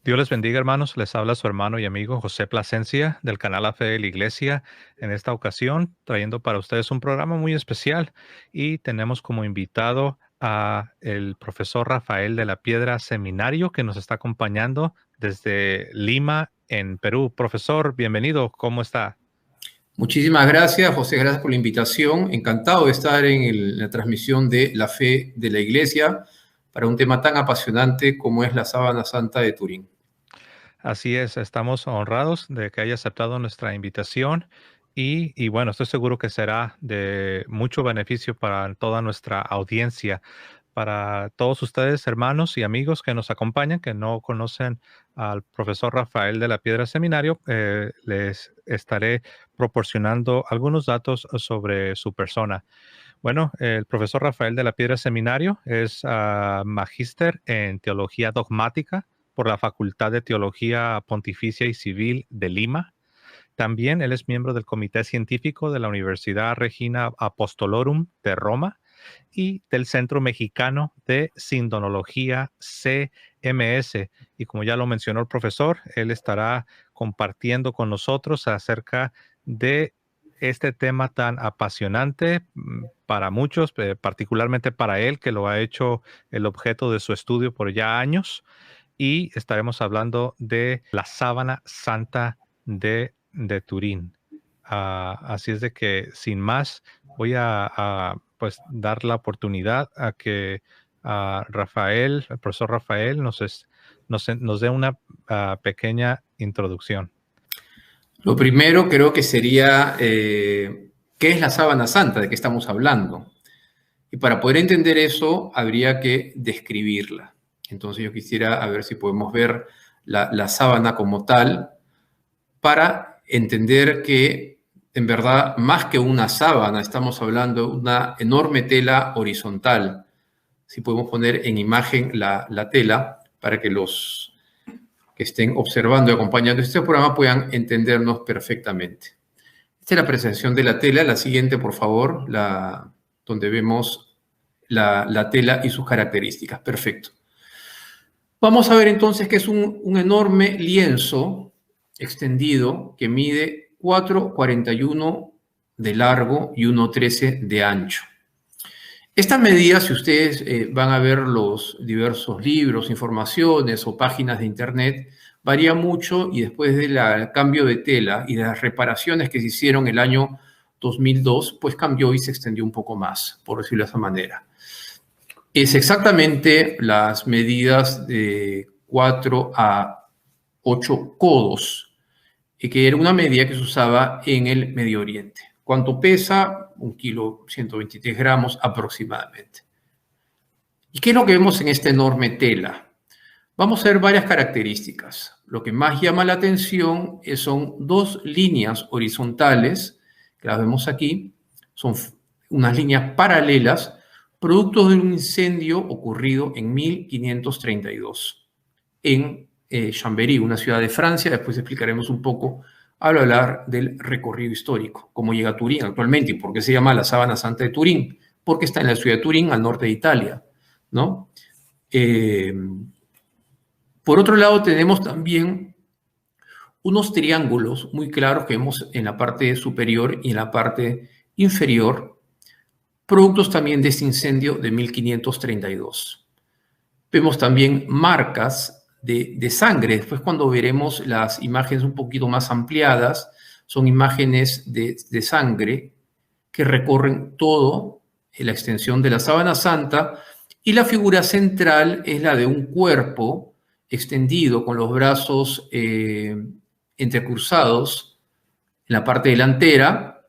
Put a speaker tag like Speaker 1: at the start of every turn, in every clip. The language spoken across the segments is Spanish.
Speaker 1: Dios les bendiga, hermanos. Les habla su hermano y amigo José Plasencia del canal La Fe de la Iglesia. En esta ocasión, trayendo para ustedes un programa muy especial y tenemos como invitado a el profesor Rafael de la Piedra Seminario que nos está acompañando desde Lima, en Perú. Profesor, bienvenido. ¿Cómo está?
Speaker 2: Muchísimas gracias, José, gracias por la invitación. Encantado de estar en la transmisión de La Fe de la Iglesia para un tema tan apasionante como es la Sábana Santa de Turín.
Speaker 1: Así es, estamos honrados de que haya aceptado nuestra invitación y bueno, estoy seguro que será de mucho beneficio para toda nuestra audiencia, para todos ustedes, hermanos y amigos que nos acompañan, que no conocen al profesor Rafael de la Piedra Seminario. Les estaré proporcionando algunos datos sobre su persona. Bueno, el profesor Rafael de la Piedra Seminario es magíster en teología dogmática por la Facultad de Teología Pontificia y Civil de Lima. También él es miembro del Comité Científico de la Universidad Regina Apostolorum de Roma y del Centro Mexicano de Sindonología CMS. Y como ya lo mencionó el profesor, él estará compartiendo con nosotros acerca de este tema tan apasionante para muchos, particularmente para él, que lo ha hecho el objeto de su estudio por ya años. Y estaremos hablando de la sábana santa de Turín. Así es de que, sin más, voy a, pues dar la oportunidad a que Rafael, el profesor Rafael, nos dé una pequeña introducción.
Speaker 2: Lo primero creo que sería, ¿qué es la Sábana Santa? ¿De qué estamos hablando? Y para poder entender eso, habría que describirla. Entonces yo quisiera a ver si podemos ver la sábana como tal para entender que, en verdad, más que una sábana, estamos hablando de una enorme tela horizontal. Si podemos poner en imagen la tela para que los que estén observando y acompañando este programa puedan entendernos perfectamente. Esta es la presentación de la tela. La siguiente, por favor, donde vemos la tela y sus características. Perfecto. Vamos a ver entonces que es un enorme lienzo extendido que mide 4,41 de largo y 1,13 de ancho. Esta medida, si ustedes van a ver los diversos libros, informaciones o páginas de internet, varía mucho y después del cambio de tela y de las reparaciones que se hicieron el año 2002, pues cambió y se extendió un poco más, por decirlo de esa manera. Es exactamente las medidas de 4 a 8 codos, que era una medida que se usaba en el Medio Oriente. ¿Cuánto pesa? 1 kilo, 123 gramos aproximadamente. ¿Y qué es lo que vemos en esta enorme tela? Vamos a ver varias características. Lo que más llama la atención son dos líneas horizontales, que las vemos aquí, son unas líneas paralelas, producto de un incendio ocurrido en 1532 en Chambéry, una ciudad de Francia. Después explicaremos un poco al hablar del recorrido histórico, cómo llega a Turín actualmente y por qué se llama la Sábana Santa de Turín, porque está en la ciudad de Turín, al norte de Italia, ¿no? Por otro lado, tenemos también unos triángulos muy claros que vemos en la parte superior y en la parte inferior, productos también de este incendio de 1532. Vemos también marcas de sangre. Después, cuando veremos las imágenes un poquito más ampliadas, son imágenes de sangre que recorren toda la extensión de la Sábana Santa, y la figura central es la de un cuerpo extendido con los brazos entrecruzados en la parte delantera.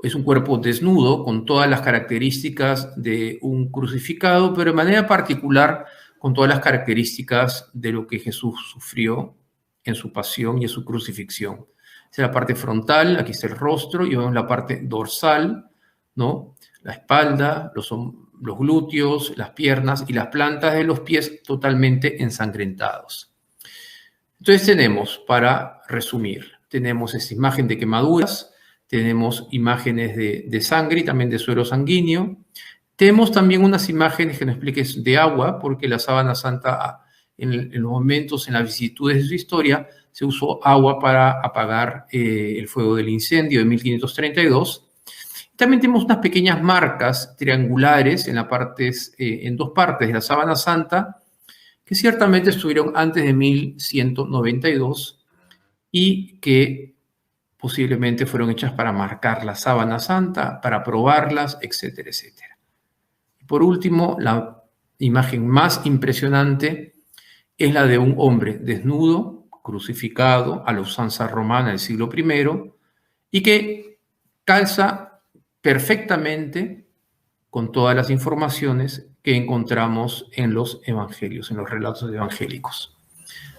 Speaker 2: Es un cuerpo desnudo con todas las características de un crucificado, pero de manera particular con todas las características de lo que Jesús sufrió en su pasión y en su crucifixión. Esta es la parte frontal, aquí está el rostro, y vemos la parte dorsal, ¿no? La espalda, los glúteos, las piernas y las plantas de los pies totalmente ensangrentados. Entonces tenemos, para resumir, tenemos esta imagen de quemaduras, tenemos imágenes de sangre y también de suero sanguíneo. Tenemos también unas imágenes que nos expliques de agua, porque la Sábana Santa en los momentos, en las vicisitudes de su historia, se usó agua para apagar el fuego del incendio de 1532. También tenemos unas pequeñas marcas triangulares en dos partes de la Sábana Santa, que ciertamente estuvieron antes de 1192 y que posiblemente fueron hechas para marcar la Sábana Santa, para probarlas, etcétera, etcétera. Y por último, la imagen más impresionante es la de un hombre desnudo, crucificado a la usanza romana del siglo I, y que calza perfectamente con todas las informaciones que encontramos en los evangelios, en los relatos evangélicos.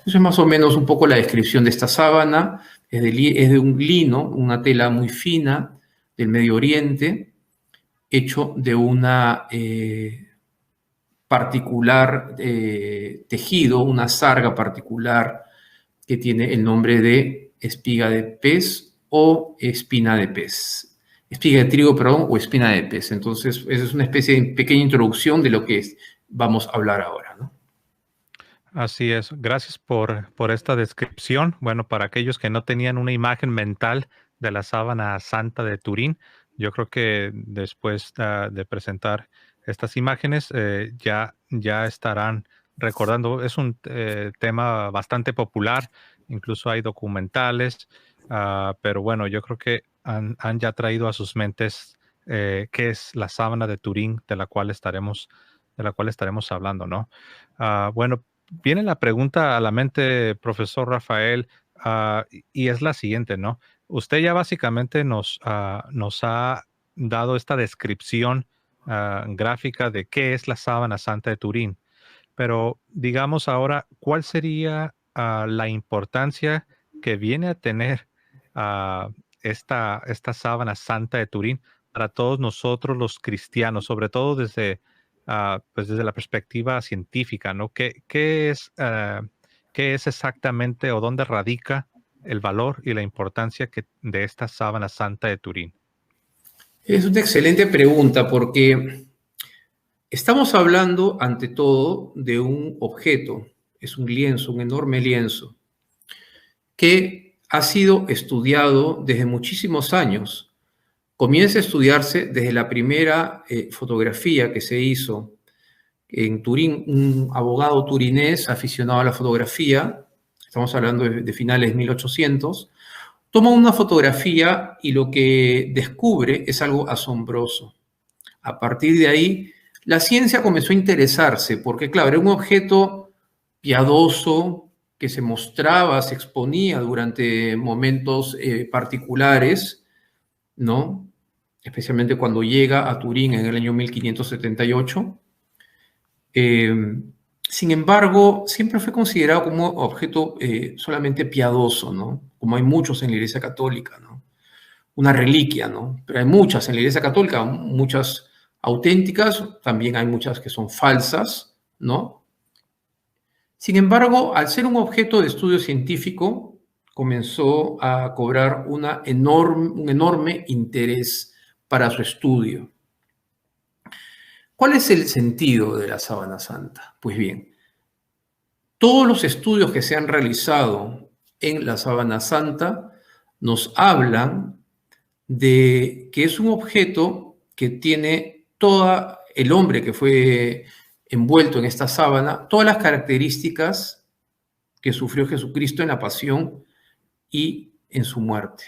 Speaker 2: Eso es más o menos un poco la descripción de esta sábana. Es de un lino, una tela muy fina del Medio Oriente, hecho de una particular tejido, una sarga particular que tiene el nombre de espiga de pez o espina de pez. Espiga de trigo, perdón, o espina de pez. Entonces, esa es una especie de pequeña introducción de lo que vamos a hablar ahora, ¿no?
Speaker 1: Así es. Gracias por esta descripción. Bueno, para aquellos que no tenían una imagen mental de la sábana santa de Turín, yo creo que después de presentar estas imágenes ya estarán recordando. Es un tema bastante popular, incluso hay documentales, pero bueno, yo creo que han ya traído a sus mentes qué es la sábana de Turín de la cual estaremos hablando, ¿no? Bueno, viene la pregunta a la mente, profesor Rafael, y es la siguiente, ¿no? Usted ya básicamente nos ha dado esta descripción gráfica de qué es la sábana santa de Turín, pero digamos ahora, ¿cuál sería la importancia que viene a tener ah, esta sábana santa de Turín para todos nosotros los cristianos, sobre todo pues desde la perspectiva científica, ¿no? ¿Qué es exactamente o dónde radica el valor y la importancia de esta sábana santa de Turín?
Speaker 2: Es una excelente pregunta porque estamos hablando, ante todo, de un objeto. Es un lienzo, un enorme lienzo, que ha sido estudiado desde muchísimos años. Comienza a estudiarse desde la primera fotografía que se hizo en Turín. Un abogado turinés aficionado a la fotografía, estamos hablando de finales de 1800, toma una fotografía y lo que descubre es algo asombroso. A partir de ahí, la ciencia comenzó a interesarse, porque claro, era un objeto piadoso que se mostraba, se exponía durante momentos particulares, ¿no? Especialmente cuando llega a Turín en el año 1578. Sin embargo, siempre fue considerado como objeto solamente piadoso, ¿no? Como hay muchos en la Iglesia Católica, ¿no? Una reliquia, ¿no? Pero hay muchas en la Iglesia Católica, muchas auténticas, también hay muchas que son falsas, ¿no? Sin embargo, al ser un objeto de estudio científico, comenzó a cobrar un enorme interés para su estudio. ¿Cuál es el sentido de la sábana santa? Pues bien, todos los estudios que se han realizado en la sábana santa nos hablan de que es un objeto que tiene todo el hombre que fue envuelto en esta sábana, todas las características que sufrió Jesucristo en la pasión y en su muerte.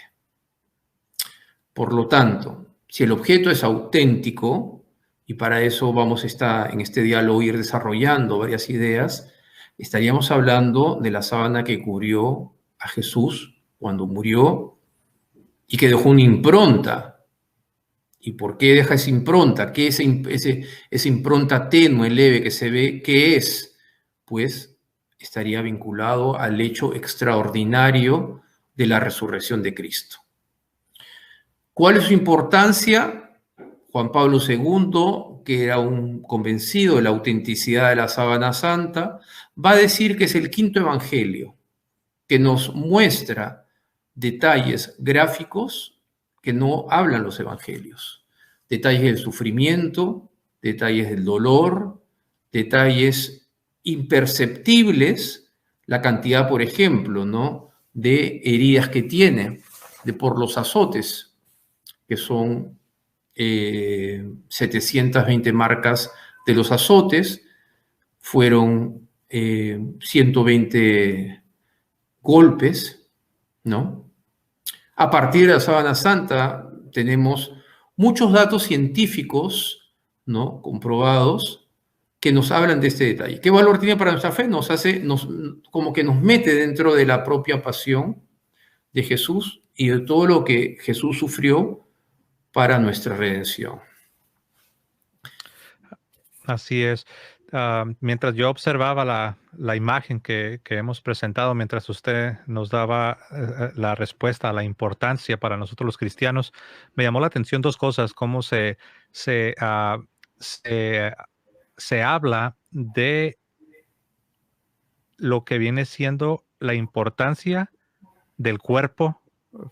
Speaker 2: Por lo tanto, si el objeto es auténtico, y para eso vamos en este diálogo a ir desarrollando varias ideas, estaríamos hablando de la sábana que cubrió a Jesús cuando murió y que dejó una impronta. ¿Y por qué deja esa impronta? ¿Qué es esa impronta tenue, leve que se ve? ¿Qué es? Pues estaría vinculado al hecho extraordinario de la resurrección de Cristo. ¿Cuál es su importancia? Juan Pablo II, que era un convencido de la autenticidad de la sábana santa, va a decir que es el quinto evangelio, que nos muestra detalles gráficos que no hablan los evangelios. Detalles del sufrimiento, detalles del dolor, detalles imperceptibles la cantidad, por ejemplo, ¿no?, de heridas que tiene por los azotes, que son 720 marcas de los azotes, fueron 120 golpes, ¿no? A partir de la Sábana Santa tenemos muchos datos científicos, ¿no?, comprobados, que nos hablan de este detalle. ¿Qué valor tiene para nuestra fe? Como que nos mete dentro de la propia pasión de Jesús y de todo lo que Jesús sufrió para nuestra redención.
Speaker 1: Así es. Mientras yo observaba la imagen que hemos presentado, mientras usted nos daba la respuesta a la importancia para nosotros los cristianos, me llamó la atención dos cosas: cómo se, ah, se, se habla de lo que viene siendo la importancia del cuerpo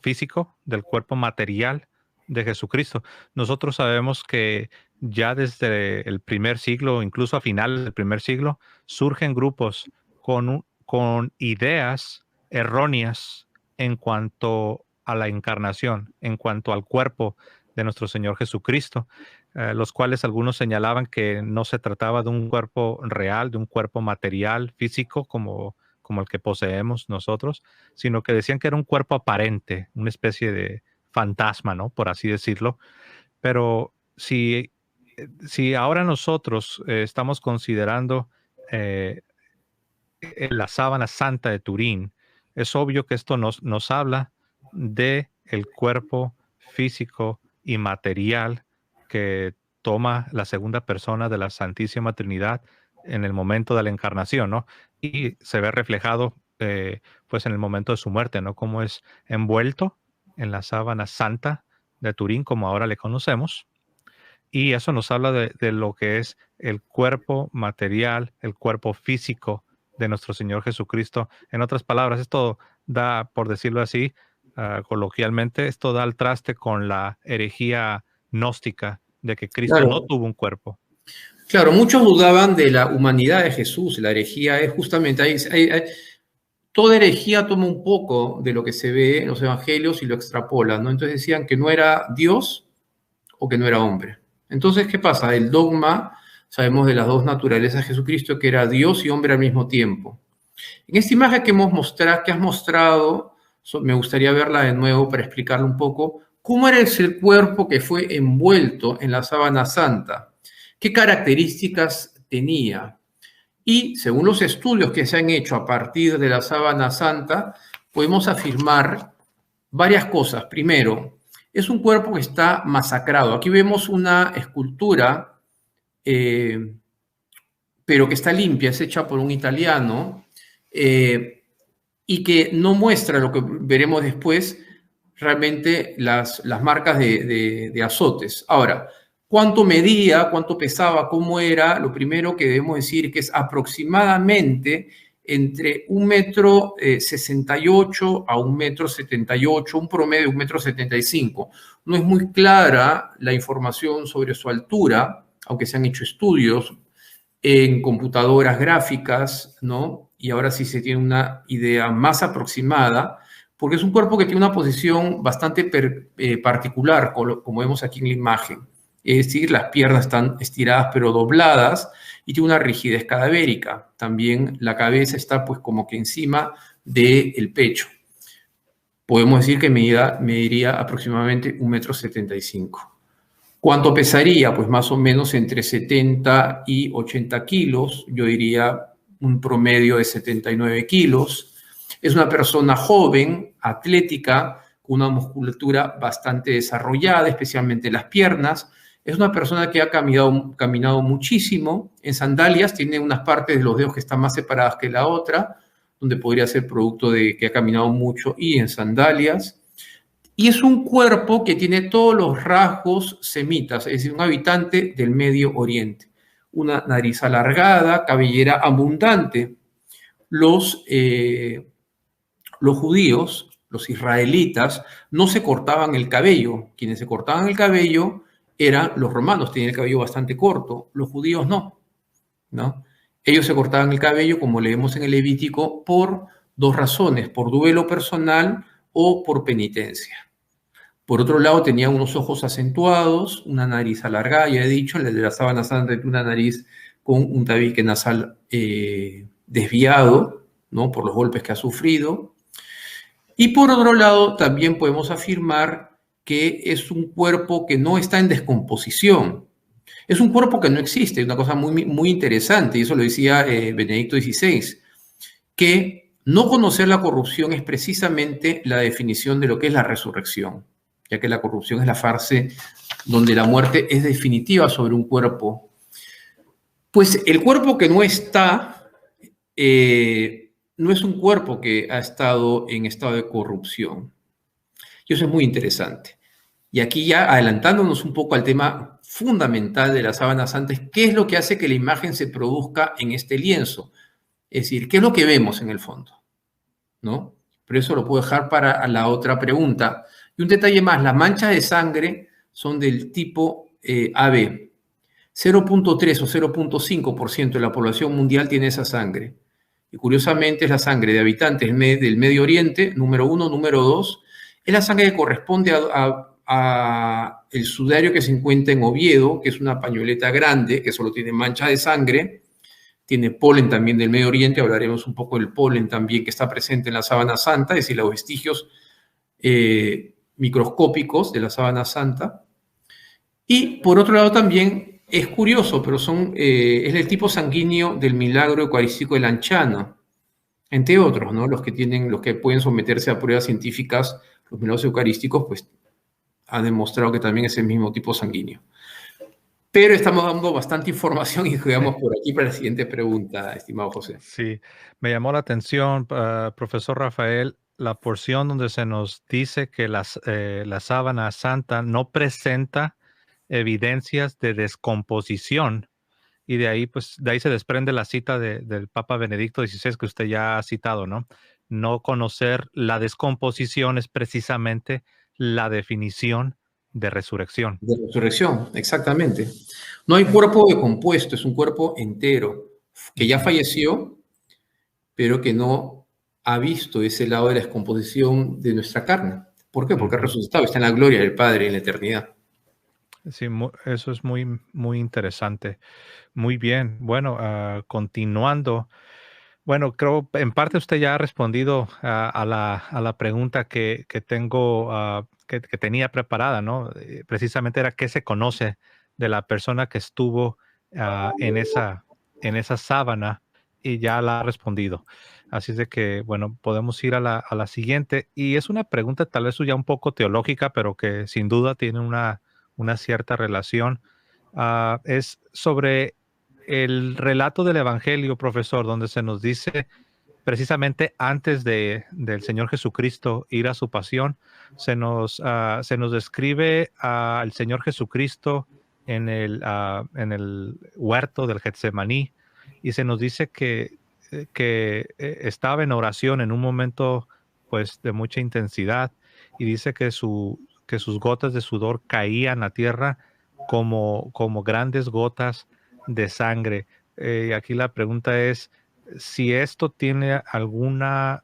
Speaker 1: físico, del cuerpo material de Jesucristo. Nosotros sabemos que ya desde el primer siglo, incluso a finales del primer siglo, surgen grupos con ideas erróneas en cuanto a la encarnación, en cuanto al cuerpo de nuestro Señor Jesucristo, los cuales algunos señalaban que no se trataba de un cuerpo real, de un cuerpo material, físico, como el que poseemos nosotros, sino que decían que era un cuerpo aparente, una especie de fantasma, ¿no?, por así decirlo. Pero si ahora nosotros estamos considerando eh, la sábana santa de Turín, es obvio que esto nos habla de el cuerpo físico y material que toma la segunda persona de la Santísima Trinidad en el momento de la encarnación, ¿no? Y se ve reflejado pues en el momento de su muerte, ¿no? Cómo es envuelto en la sábana santa de Turín, como ahora le conocemos. Y eso nos habla de lo que es el cuerpo material, el cuerpo físico de nuestro Señor Jesucristo. En otras palabras, esto da, por decirlo así, coloquialmente, esto da al traste con la herejía gnóstica de que Cristo no
Speaker 2: Claro,
Speaker 1: tuvo un cuerpo.
Speaker 2: claro, muchos dudaban de la humanidad de Jesús. La herejía es justamente, toda herejía toma un poco de lo que se ve en los evangelios y lo extrapola, ¿no? Entonces decían que no era Dios o que no era hombre. Entonces, ¿qué pasa? El dogma, sabemos de las dos naturalezas de Jesucristo, que era Dios y hombre al mismo tiempo. En esta imagen que has mostrado, me gustaría verla de nuevo para explicarle un poco cómo era el cuerpo que fue envuelto en la sábana santa, qué características tenía. Y según los estudios que se han hecho a partir de la sábana santa, podemos afirmar varias cosas. Primero, es un cuerpo que está masacrado. Aquí vemos una escultura, pero que está limpia, es hecha por un italiano, y que no muestra lo que veremos después, realmente las marcas de azotes. Ahora, ¿cuánto medía, cuánto pesaba, cómo era? Lo primero que debemos decir que es aproximadamente entre 1,68 m a 1,78 m, un promedio de 1,75 m. No es muy clara la información sobre su altura, aunque se han hecho estudios en computadoras gráficas, ¿no? Y ahora sí se tiene una idea más aproximada, porque es un cuerpo que tiene una posición bastante particular, como vemos aquí en la imagen. Es decir, las piernas están estiradas pero dobladas y tiene una rigidez cadavérica. También la cabeza está pues como que encima del pecho. Podemos decir que mediría aproximadamente 1,75 m. ¿Cuánto pesaría? Pues más o menos entre 70 y 80 kilos, yo diría un promedio de 79 kilos. Es una persona joven, atlética, con una musculatura bastante desarrollada, especialmente las piernas. Es una persona que ha caminado muchísimo. En sandalias tiene unas partes de los dedos que están más separadas que la otra, donde podría ser producto de que ha caminado mucho y en sandalias. Y es un cuerpo que tiene todos los rasgos semitas, es decir, un habitante del Medio Oriente. Una nariz alargada, cabellera abundante. Los judíos, los israelitas, no se cortaban el cabello. Quienes se cortaban el cabello eran los romanos, tenían el cabello bastante corto. Los judíos no, ¿no? Ellos se cortaban el cabello, como leemos en el Levítico, por dos razones: por duelo personal o por penitencia. Por otro lado, tenían unos ojos acentuados, una nariz alargada, ya he dicho, el de la sábana santa tiene una nariz con un tabique nasal desviado, ¿no?, por los golpes que ha sufrido. Y por otro lado, también podemos afirmar que es un cuerpo que no está en descomposición. Es un cuerpo que no existe, una cosa muy, muy interesante, y eso lo decía Benedicto XVI, que no conocer la corrupción es precisamente la definición de lo que es la resurrección, ya que la corrupción es la fase donde la muerte es definitiva sobre un cuerpo. Pues el cuerpo que no está, no es un cuerpo que ha estado en estado de corrupción. Y eso es muy interesante. Y aquí ya adelantándonos un poco al tema fundamental de la sábana santa, ¿qué es lo que hace que la imagen se produzca en este lienzo? Es decir, ¿qué es lo que vemos en el fondo? ¿No? Pero eso lo puedo dejar para la otra pregunta. Y un detalle más, las manchas de sangre son del tipo AB. 0.3 o 0.5% de la población mundial tiene esa sangre. Y curiosamente es la sangre de habitantes del Medio Oriente, número 1, número 2. Es la sangre que corresponde a el sudario que se encuentra en Oviedo, que es una pañoleta grande, que solo tiene mancha de sangre. Tiene polen también del Medio Oriente, hablaremos un poco del polen también que está presente en la sábana santa, es decir, los vestigios microscópicos de la sábana santa. Y por otro lado también es curioso, pero es el tipo sanguíneo del milagro eucarístico de Lanciano, entre otros, ¿no? Los que pueden someterse a pruebas científicas, los milagros eucarísticos, pues han demostrado que también es el mismo tipo sanguíneo. Pero estamos dando bastante información y quedamos por aquí para la siguiente pregunta, estimado José.
Speaker 1: Sí, me llamó la atención, profesor Rafael, la porción donde se nos dice que la sábana santa no presenta evidencias de descomposición. Y de ahí, pues, de ahí se desprende la cita del Papa Benedicto XVI que usted ya ha citado, ¿no? No conocer la descomposición es precisamente la definición de resurrección.
Speaker 2: De resurrección, exactamente. No hay cuerpo decompuesto, es un cuerpo entero, que ya falleció, pero que no ha visto ese lado de la descomposición de nuestra carne. ¿Por qué? Porque ha resucitado, está en la gloria del Padre en la eternidad.
Speaker 1: Sí, eso es muy, muy interesante. Muy bien. Bueno, continuando. Bueno, creo en parte usted ya ha respondido a la pregunta que tengo, que tenía preparada, ¿no? Precisamente era qué se conoce de la persona que estuvo en esa sábana y ya la ha respondido. Así es de que, bueno, podemos ir a la siguiente. Y es una pregunta tal vez ya un poco teológica, pero que sin duda tiene una cierta relación. Es sobre el relato del Evangelio, profesor, donde se nos dice precisamente antes del Señor Jesucristo ir a su pasión, se nos describe al Señor Jesucristo en el huerto del Getsemaní y se nos dice que estaba en oración en un momento pues de mucha intensidad y dice que sus gotas de sudor caían a tierra como grandes gotas de sangre. Aquí la pregunta es si esto tiene alguna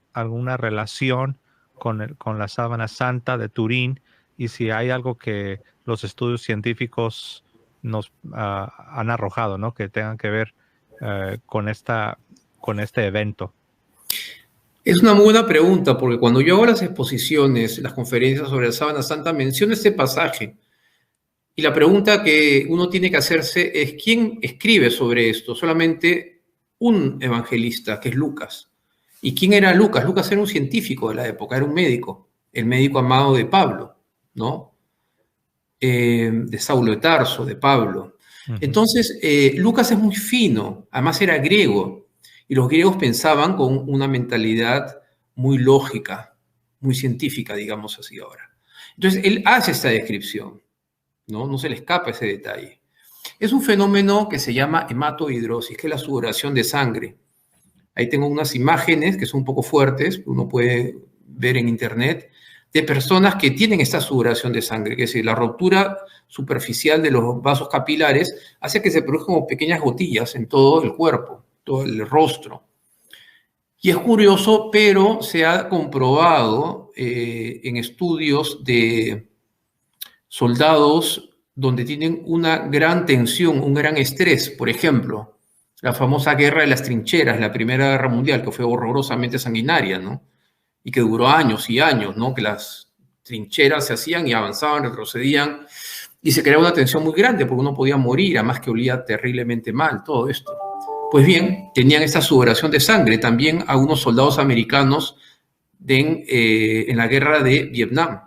Speaker 1: relación con la sábana santa de Turín y si hay algo que los estudios científicos nos han arrojado, ¿no? Que tengan que ver con este evento.
Speaker 2: Es una muy buena pregunta, porque cuando yo hago las exposiciones, las conferencias sobre la sábana santa, menciono este pasaje. Y la pregunta que uno tiene que hacerse es, ¿quién escribe sobre esto? Solamente un evangelista, que es Lucas. ¿Y quién era Lucas? Lucas era un científico de la época, era un médico, el médico amado de Pablo, ¿no? De Saulo de Tarso, de Pablo. Entonces, Lucas es muy fino, además era griego, y los griegos pensaban con una mentalidad muy lógica, muy científica, digamos así ahora. Entonces, él hace esta descripción. No se le escapa ese detalle. Es un fenómeno que se llama hematohidrosis, que es la sudoración de sangre. Ahí tengo unas imágenes que son un poco fuertes, uno puede ver en internet, de personas que tienen esta sudoración de sangre, que es decir, la ruptura superficial de los vasos capilares hace que se produzcan como pequeñas gotillas en todo el cuerpo. todo el rostro. Y es curioso, pero se ha comprobado en estudios de soldados donde tienen una gran tensión, un gran estrés. Por ejemplo, la famosa Guerra de las Trincheras, la Primera Guerra Mundial, que fue horrorosamente sanguinaria, ¿no? Y que duró años y años, ¿no? Que las trincheras se hacían y avanzaban, retrocedían, y se creaba una tensión muy grande porque uno podía morir, además que olía terriblemente mal, todo esto. Pues bien, tenían esta sudoración de sangre también algunos soldados americanos en la guerra de Vietnam.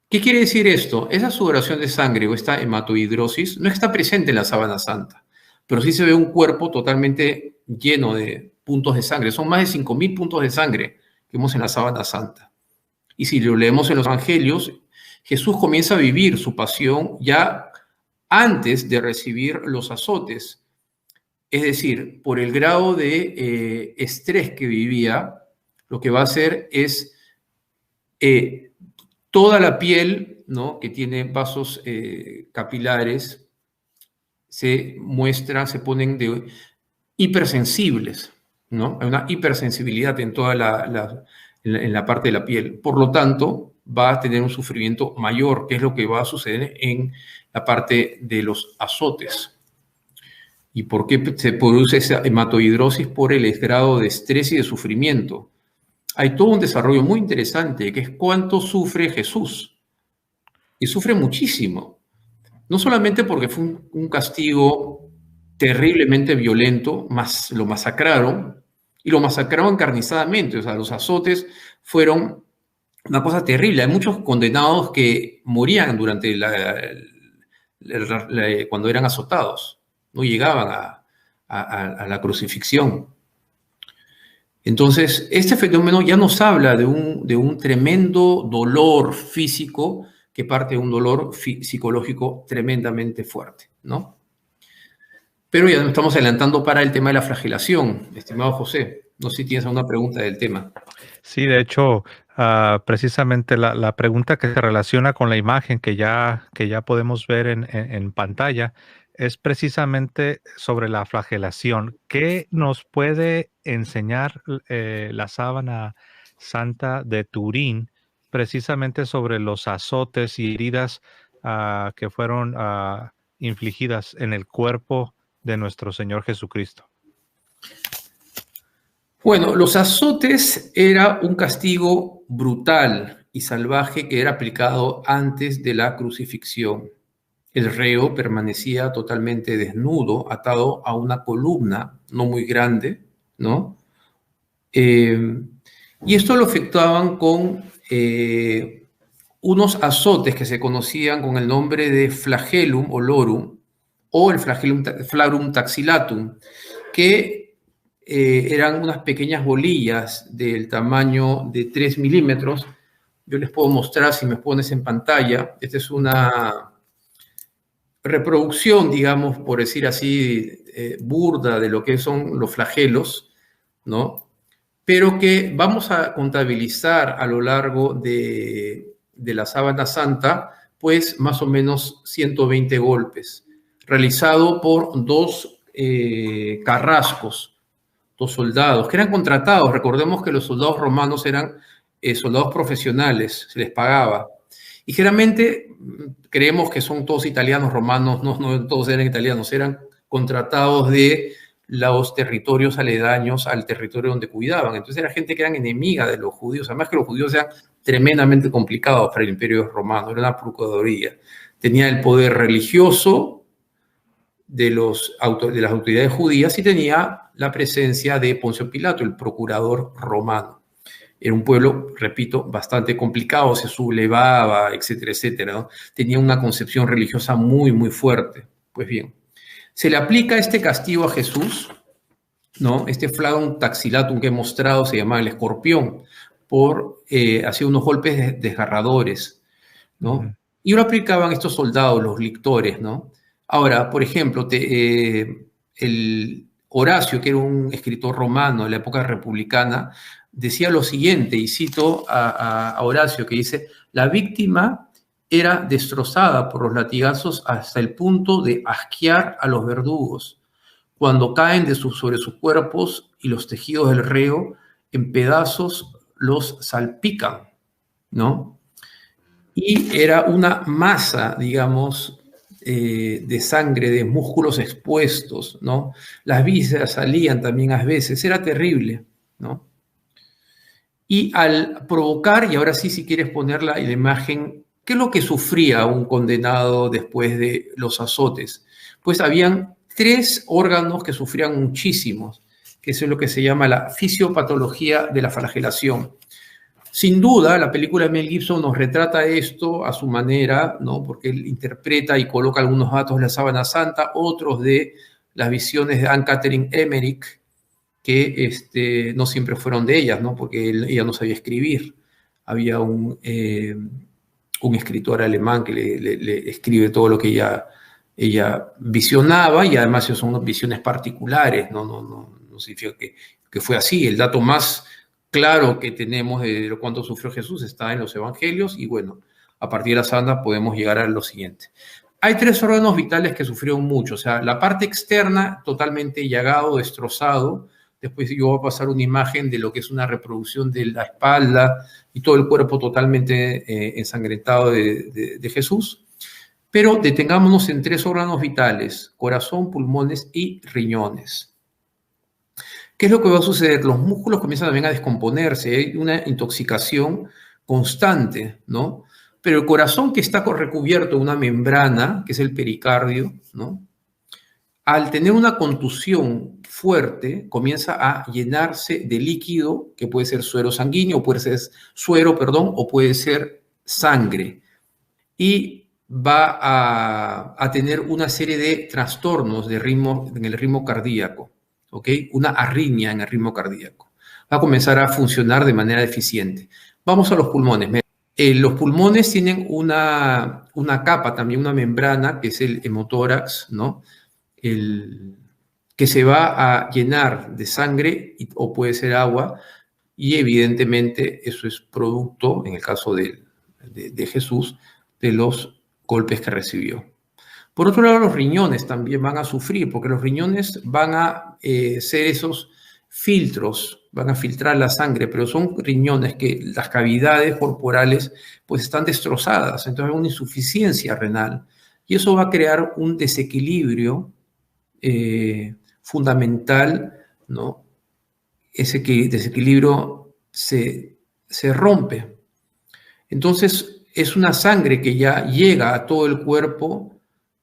Speaker 2: ¿Qué quiere decir esto? Esa sudoración de sangre o esta hematohidrosis no está presente en la sábana santa, pero sí se ve un cuerpo totalmente lleno de puntos de sangre. Son más de 5.000 puntos de sangre que vemos en la sábana santa. Y si lo leemos en los evangelios, Jesús comienza a vivir su pasión ya antes de recibir los azotes. Es decir, por el grado de estrés que vivía, lo que va a hacer es toda la piel, ¿no? Que tiene vasos capilares, se muestran, se ponen de hipersensibles, ¿no? Hay una hipersensibilidad en toda en la parte de la piel. Por lo tanto, va a tener un sufrimiento mayor, que es lo que va a suceder en la parte de los azotes. ¿Y por qué se produce esa hematohidrosis? Por el grado de estrés y de sufrimiento. Hay todo un desarrollo muy interesante, que es cuánto sufre Jesús. Y sufre muchísimo. No solamente porque fue un castigo terriblemente violento, lo masacraron, y lo masacraron encarnizadamente. O sea, los azotes fueron una cosa terrible. Hay muchos condenados que morían durante cuando eran azotados. No llegaban a la crucifixión. Entonces, este fenómeno ya nos habla de un tremendo dolor físico que parte de un dolor psicológico tremendamente fuerte, ¿no? Pero ya nos estamos adelantando para el tema de la flagelación, estimado José. No sé si tienes alguna pregunta del tema.
Speaker 1: Sí, de hecho, precisamente la pregunta que se relaciona con la imagen que ya podemos ver en pantalla es precisamente sobre la flagelación. ¿Qué nos puede enseñar la sábana santa de Turín precisamente sobre los azotes y heridas que fueron infligidas en el cuerpo de nuestro Señor Jesucristo?
Speaker 2: Bueno, los azotes era un castigo brutal y salvaje que era aplicado antes de la crucifixión. El reo permanecía totalmente desnudo, atado a una columna no muy grande, ¿no? Y esto lo efectuaban con unos azotes que se conocían con el nombre de flagellum o lorum, o el flagrum taxilatum, que eran unas pequeñas bolillas del tamaño de 3 milímetros. Yo les puedo mostrar si me pones en pantalla. Esta es una reproducción, digamos, por decir así, burda de lo que son los flagelos, ¿no? Pero que vamos a contabilizar a lo largo de la sábana santa, pues más o menos 120 golpes, realizado por dos carrascos, dos soldados, que eran contratados. Recordemos que los soldados romanos eran soldados profesionales, se les pagaba. Y generalmente creemos que son todos italianos, romanos, no todos eran italianos, eran contratados de los territorios aledaños al territorio donde cuidaban. Entonces era gente que eran enemiga de los judíos, además que los judíos eran tremendamente complicados para el imperio romano, era una procuraduría. Tenía el poder religioso de las autoridades judías y tenía la presencia de Poncio Pilato, el procurador romano. Era un pueblo, repito, bastante complicado, se sublevaba, etcétera, etcétera, ¿no? Tenía una concepción religiosa muy, muy fuerte. Pues bien, se le aplica este castigo a Jesús, ¿no? Este flagrum taxilatum que he mostrado se llamaba el escorpión, por hacía unos golpes desgarradores, ¿no? Y lo aplicaban estos soldados, los lictores, ¿no? Ahora, por ejemplo, el Horacio, que era un escritor romano de la época republicana, decía lo siguiente, y cito a Horacio, que dice: la víctima era destrozada por los latigazos hasta el punto de asquear a los verdugos. cuando caen sobre sus cuerpos y los tejidos del reo en pedazos los salpican, ¿no? Y era una masa, digamos, de sangre, de músculos expuestos, ¿no? Las vísceras salían también a veces, era terrible, ¿no? Y al provocar, y ahora sí, si quieres poner la imagen, ¿qué es lo que sufría un condenado después de los azotes? Pues habían tres órganos que sufrían muchísimos, que es lo que se llama la fisiopatología de la flagelación. Sin duda, la película de Mel Gibson nos retrata esto a su manera, ¿no? Porque él interpreta y coloca algunos datos de la sábana santa, otros de las visiones de Anne-Catherine Emmerich, que no siempre fueron de ellas, ¿no? Porque ella no sabía escribir. Había un escritor alemán que le escribe todo lo que ella visionaba, y además son visiones particulares, no significa que fue así. El dato más claro que tenemos de cuánto sufrió Jesús está en los evangelios, y bueno, a partir de la santa podemos llegar a lo siguiente. Hay tres órganos vitales que sufrieron mucho, o sea, la parte externa totalmente llagado, destrozado. Después yo voy a pasar una imagen de lo que es una reproducción de la espalda y todo el cuerpo totalmente ensangrentado de Jesús. Pero detengámonos en tres órganos vitales: corazón, pulmones y riñones. ¿Qué es lo que va a suceder? Los músculos comienzan también a descomponerse, hay una intoxicación constante, ¿no? Pero el corazón, que está recubierto de una membrana, que es el pericardio, ¿no? Al tener una contusión fuerte, comienza a llenarse de líquido, que puede ser suero sanguíneo, puede ser suero, perdón, o puede ser sangre. Y va a tener una serie de trastornos de ritmo, en el ritmo cardíaco, ¿ok? Una arritmia en el ritmo cardíaco. Va a comenzar a funcionar de manera deficiente. Vamos a los pulmones. Los pulmones tienen una capa, también una membrana, que es el hemotórax, ¿no? Que se va a llenar de sangre o puede ser agua, y evidentemente eso es producto, en el caso de Jesús, de los golpes que recibió. Por otro lado, los riñones también van a sufrir, porque los riñones van a ser esos filtros, van a filtrar la sangre, pero son riñones que las cavidades corporales pues están destrozadas, entonces hay una insuficiencia renal, y eso va a crear un desequilibrio fundamental, ¿no? Ese desequilibrio se rompe. Entonces, es una sangre que ya llega a todo el cuerpo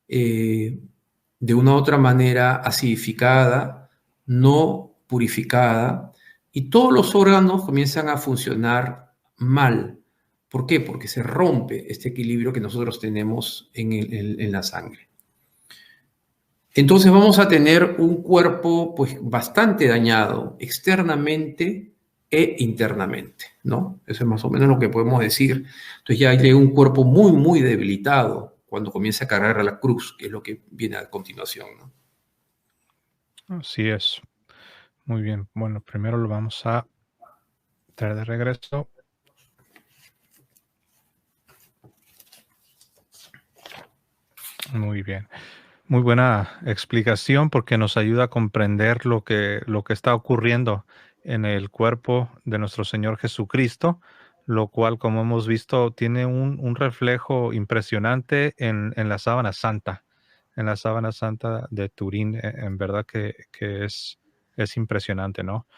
Speaker 2: de una u otra manera acidificada, no purificada, y todos los órganos comienzan a funcionar mal. ¿Por qué? Porque se rompe este equilibrio que nosotros tenemos en la sangre. Entonces vamos a tener un cuerpo pues bastante dañado externamente e internamente, ¿no? Eso es más o menos lo que podemos decir. Entonces ya hay un cuerpo muy, muy debilitado cuando comienza a cargar a la cruz, que es lo que viene a continuación, ¿no?
Speaker 1: Así es. Muy bien. Bueno, primero lo vamos a traer de regreso. Muy bien. Muy buena explicación, porque nos ayuda a comprender lo que está ocurriendo en el cuerpo de nuestro Señor Jesucristo, lo cual, como hemos visto, tiene un reflejo impresionante en la sábana santa, de Turín. En verdad que es impresionante, ¿no?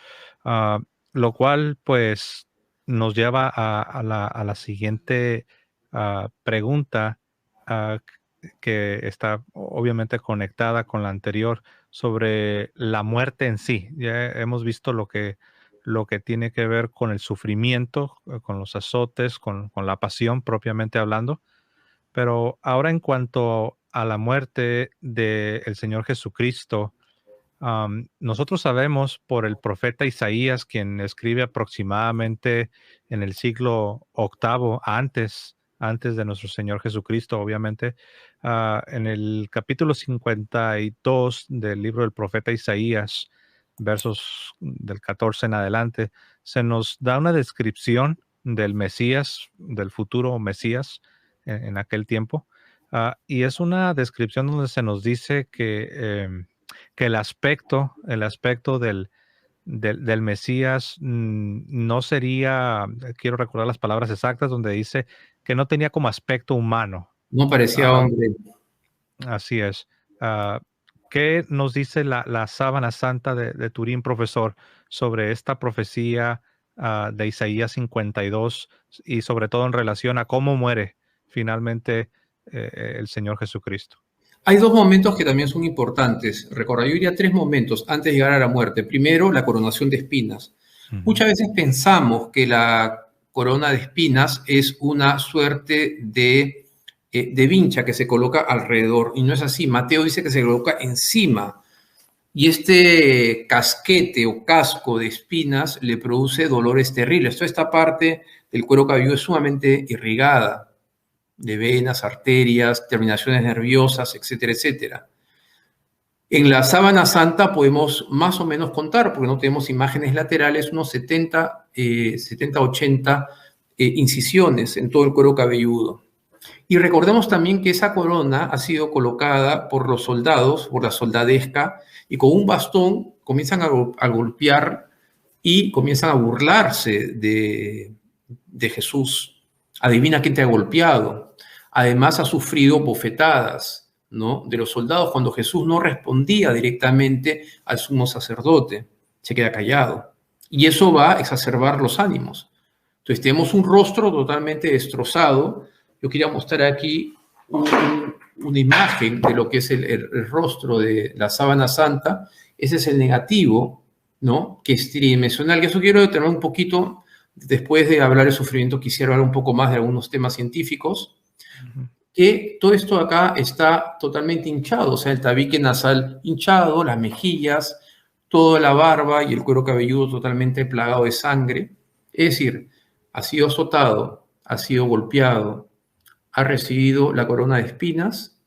Speaker 1: Ah, lo cual, pues, nos lleva a la siguiente pregunta, ah, que está obviamente conectada con la anterior, sobre la muerte en sí. Ya hemos visto lo que tiene que ver con el sufrimiento, con los azotes, con la pasión propiamente hablando. Pero ahora, en cuanto a la muerte del Señor Jesucristo, nosotros sabemos por el profeta Isaías, quien escribe aproximadamente en el siglo octavo antes de nuestro Señor Jesucristo, obviamente, en el capítulo 52 del libro del profeta Isaías, versos del 14 en adelante, se nos da una descripción del Mesías, del futuro Mesías en aquel tiempo, y es una descripción donde se nos dice que que el aspecto del Mesías no sería, quiero recordar las palabras exactas, donde dice que no tenía como aspecto humano.
Speaker 2: No parecía
Speaker 1: Ah,
Speaker 2: hombre.
Speaker 1: así es. Ah, ¿Qué nos dice la sábana santa de Turín, profesor, sobre esta profecía de Isaías 52 y sobre todo en relación a cómo muere finalmente el Señor Jesucristo?
Speaker 2: Hay dos momentos que también son importantes. Recuerda, yo diría tres momentos antes de llegar a la muerte. Primero, la coronación de espinas.
Speaker 1: Ujú.
Speaker 2: Muchas veces pensamos que la corona de espinas es una suerte de vincha que se coloca alrededor, y no es así. Mateo dice que se coloca encima, y este casquete o casco de espinas le produce dolores terribles. Toda esta parte del cuero cabelludo es sumamente irrigada de venas, arterias, terminaciones nerviosas, etcétera, etcétera. En la sábana santa podemos más o menos contar, porque no tenemos imágenes laterales, unos 80 incisiones en todo el cuero cabelludo. Y recordemos también que esa corona ha sido colocada por los soldados, por la soldadesca, y con un bastón comienzan a golpear y comienzan a burlarse de Jesús. Adivina quién te ha golpeado. Además ha sufrido bofetadas, ¿no?, de los soldados cuando Jesús no respondía directamente al sumo sacerdote. Se queda callado. Y eso va a exacerbar los ánimos. Entonces tenemos un rostro totalmente destrozado. Yo quería mostrar aquí una imagen de lo que es el rostro de la sábana santa. Ese es el negativo, ¿no?, que es tridimensional. Y eso quiero detener un poquito. Después de hablar del sufrimiento, quisiera hablar un poco más de algunos temas científicos.
Speaker 1: Ujú.
Speaker 2: Que todo esto acá está totalmente hinchado, o sea, el tabique nasal hinchado, las mejillas, toda la barba y el cuero cabelludo totalmente plagado de sangre. Es decir, ha sido azotado, ha sido golpeado, ha recibido la corona de espinas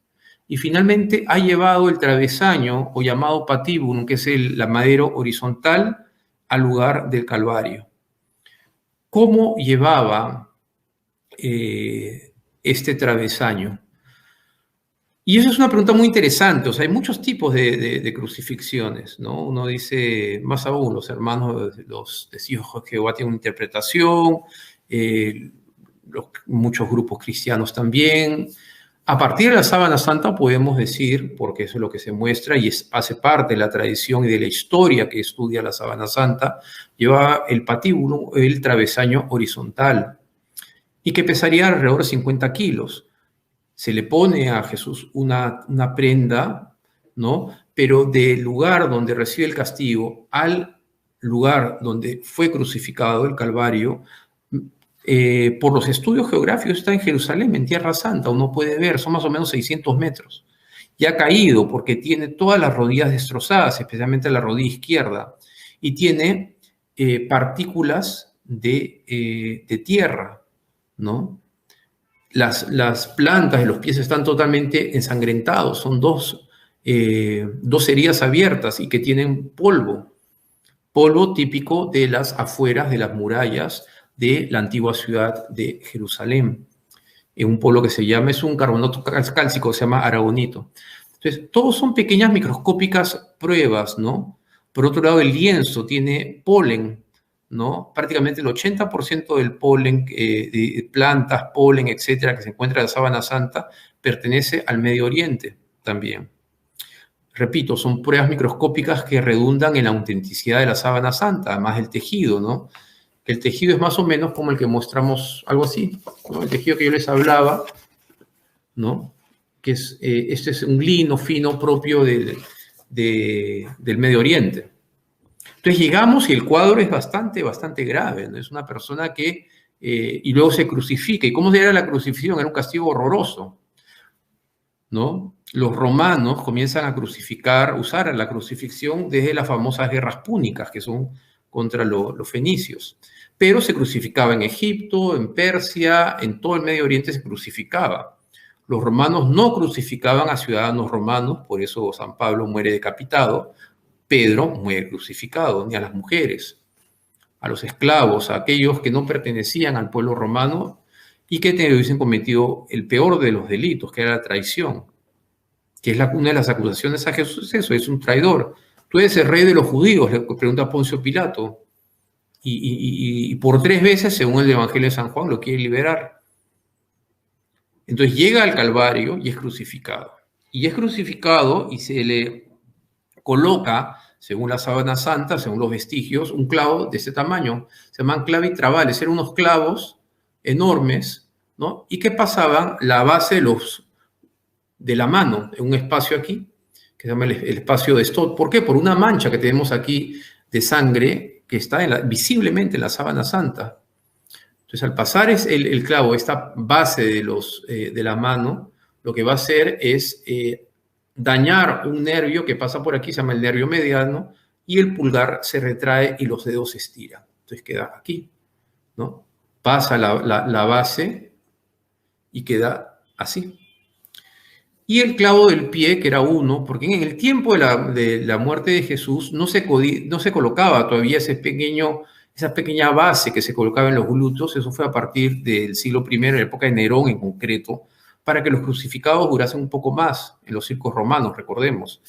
Speaker 2: y finalmente ha llevado el travesaño o llamado patíbulum, que es la madero horizontal, al lugar del Calvario. ¿Cómo llevaba este travesaño? Y eso es una pregunta muy interesante. O sea, hay muchos tipos de crucifixiones, ¿no? Uno dice, más aún, los hermanos, los testigos de Jehová tienen una interpretación, muchos grupos cristianos también. A partir de la sábana santa podemos decir, porque eso es lo que se muestra y hace parte de la tradición y de la historia que estudia la sábana santa, lleva el patíbulo, el travesaño horizontal, y que pesaría alrededor de 50 kilos. Se le pone a Jesús una prenda, ¿no?, pero del lugar donde recibe el castigo al lugar donde fue crucificado, el Calvario, por los estudios geográficos está en Jerusalén, en Tierra Santa. Uno puede ver, son más o menos 600 metros. Y ha caído porque tiene todas las rodillas destrozadas, especialmente la rodilla izquierda, y tiene partículas de tierra, ¿no? Las plantas de los pies están totalmente ensangrentados, son dos heridas abiertas y que tienen polvo típico de las afueras de las murallas de la antigua ciudad de Jerusalén. Un polvo que es un carbonato cálcico, se llama aragonito. Entonces, todos son pequeñas microscópicas pruebas, ¿no? Por otro lado, el lienzo tiene polen, ¿no? Prácticamente el 80% del polen, de plantas, polen, etcétera, que se encuentra en la sábana santa, pertenece al Medio Oriente también. Repito, son pruebas microscópicas que redundan en la autenticidad de la sábana santa, además del tejido, ¿no? El tejido es más o menos como el que mostramos, algo así, ¿no? El tejido que yo les hablaba, ¿no?, que es, este es un lino fino propio del Medio Oriente. Entonces llegamos y el cuadro es bastante grave, ¿no? Es una persona que, y luego se crucifica. ¿Y cómo era la crucifixión? Era un castigo horroroso, ¿no? Los romanos comienzan a usar la crucifixión desde las famosas guerras púnicas, que son contra los fenicios. Pero se crucificaba en Egipto, en Persia, en todo el Medio Oriente se crucificaba. Los romanos no crucificaban a ciudadanos romanos, por eso San Pablo muere decapitado. Pedro muere crucificado, ni a las mujeres, a los esclavos, a aquellos que no pertenecían al pueblo romano y que hubiesen cometido el peor de los delitos, que era la traición. que es una de las acusaciones a Jesús, es eso, es un traidor. Tú eres el rey de los judíos, le pregunta Poncio Pilato, y por 3 veces, según el Evangelio de San Juan, lo quiere liberar. Entonces llega al Calvario y es crucificado. Y es crucificado y se le coloca, según la sábana santa, según los vestigios, un clavo de este tamaño. Se llaman clavitravales, eran unos clavos enormes, ¿no? Y que pasaban la base de la mano, en un espacio aquí, que se llama el espacio de Stott. ¿Por qué? Por una mancha que tenemos aquí de sangre que está visiblemente en la sábana santa. Entonces, al pasar el clavo, esta base de la mano, lo que va a hacer es dañar un nervio que pasa por aquí, se llama el nervio mediano, y el pulgar se retrae y los dedos se estiran. Entonces queda aquí, ¿no? Pasa la base y queda así. Y el clavo del pie, que era uno, porque en el tiempo de la muerte de Jesús no se colocaba todavía esa pequeña base que se colocaba en los glúteos. Eso fue a partir del siglo I, en la época de Nerón en concreto, para que los crucificados durasen un poco más en los circos romanos, recordemos.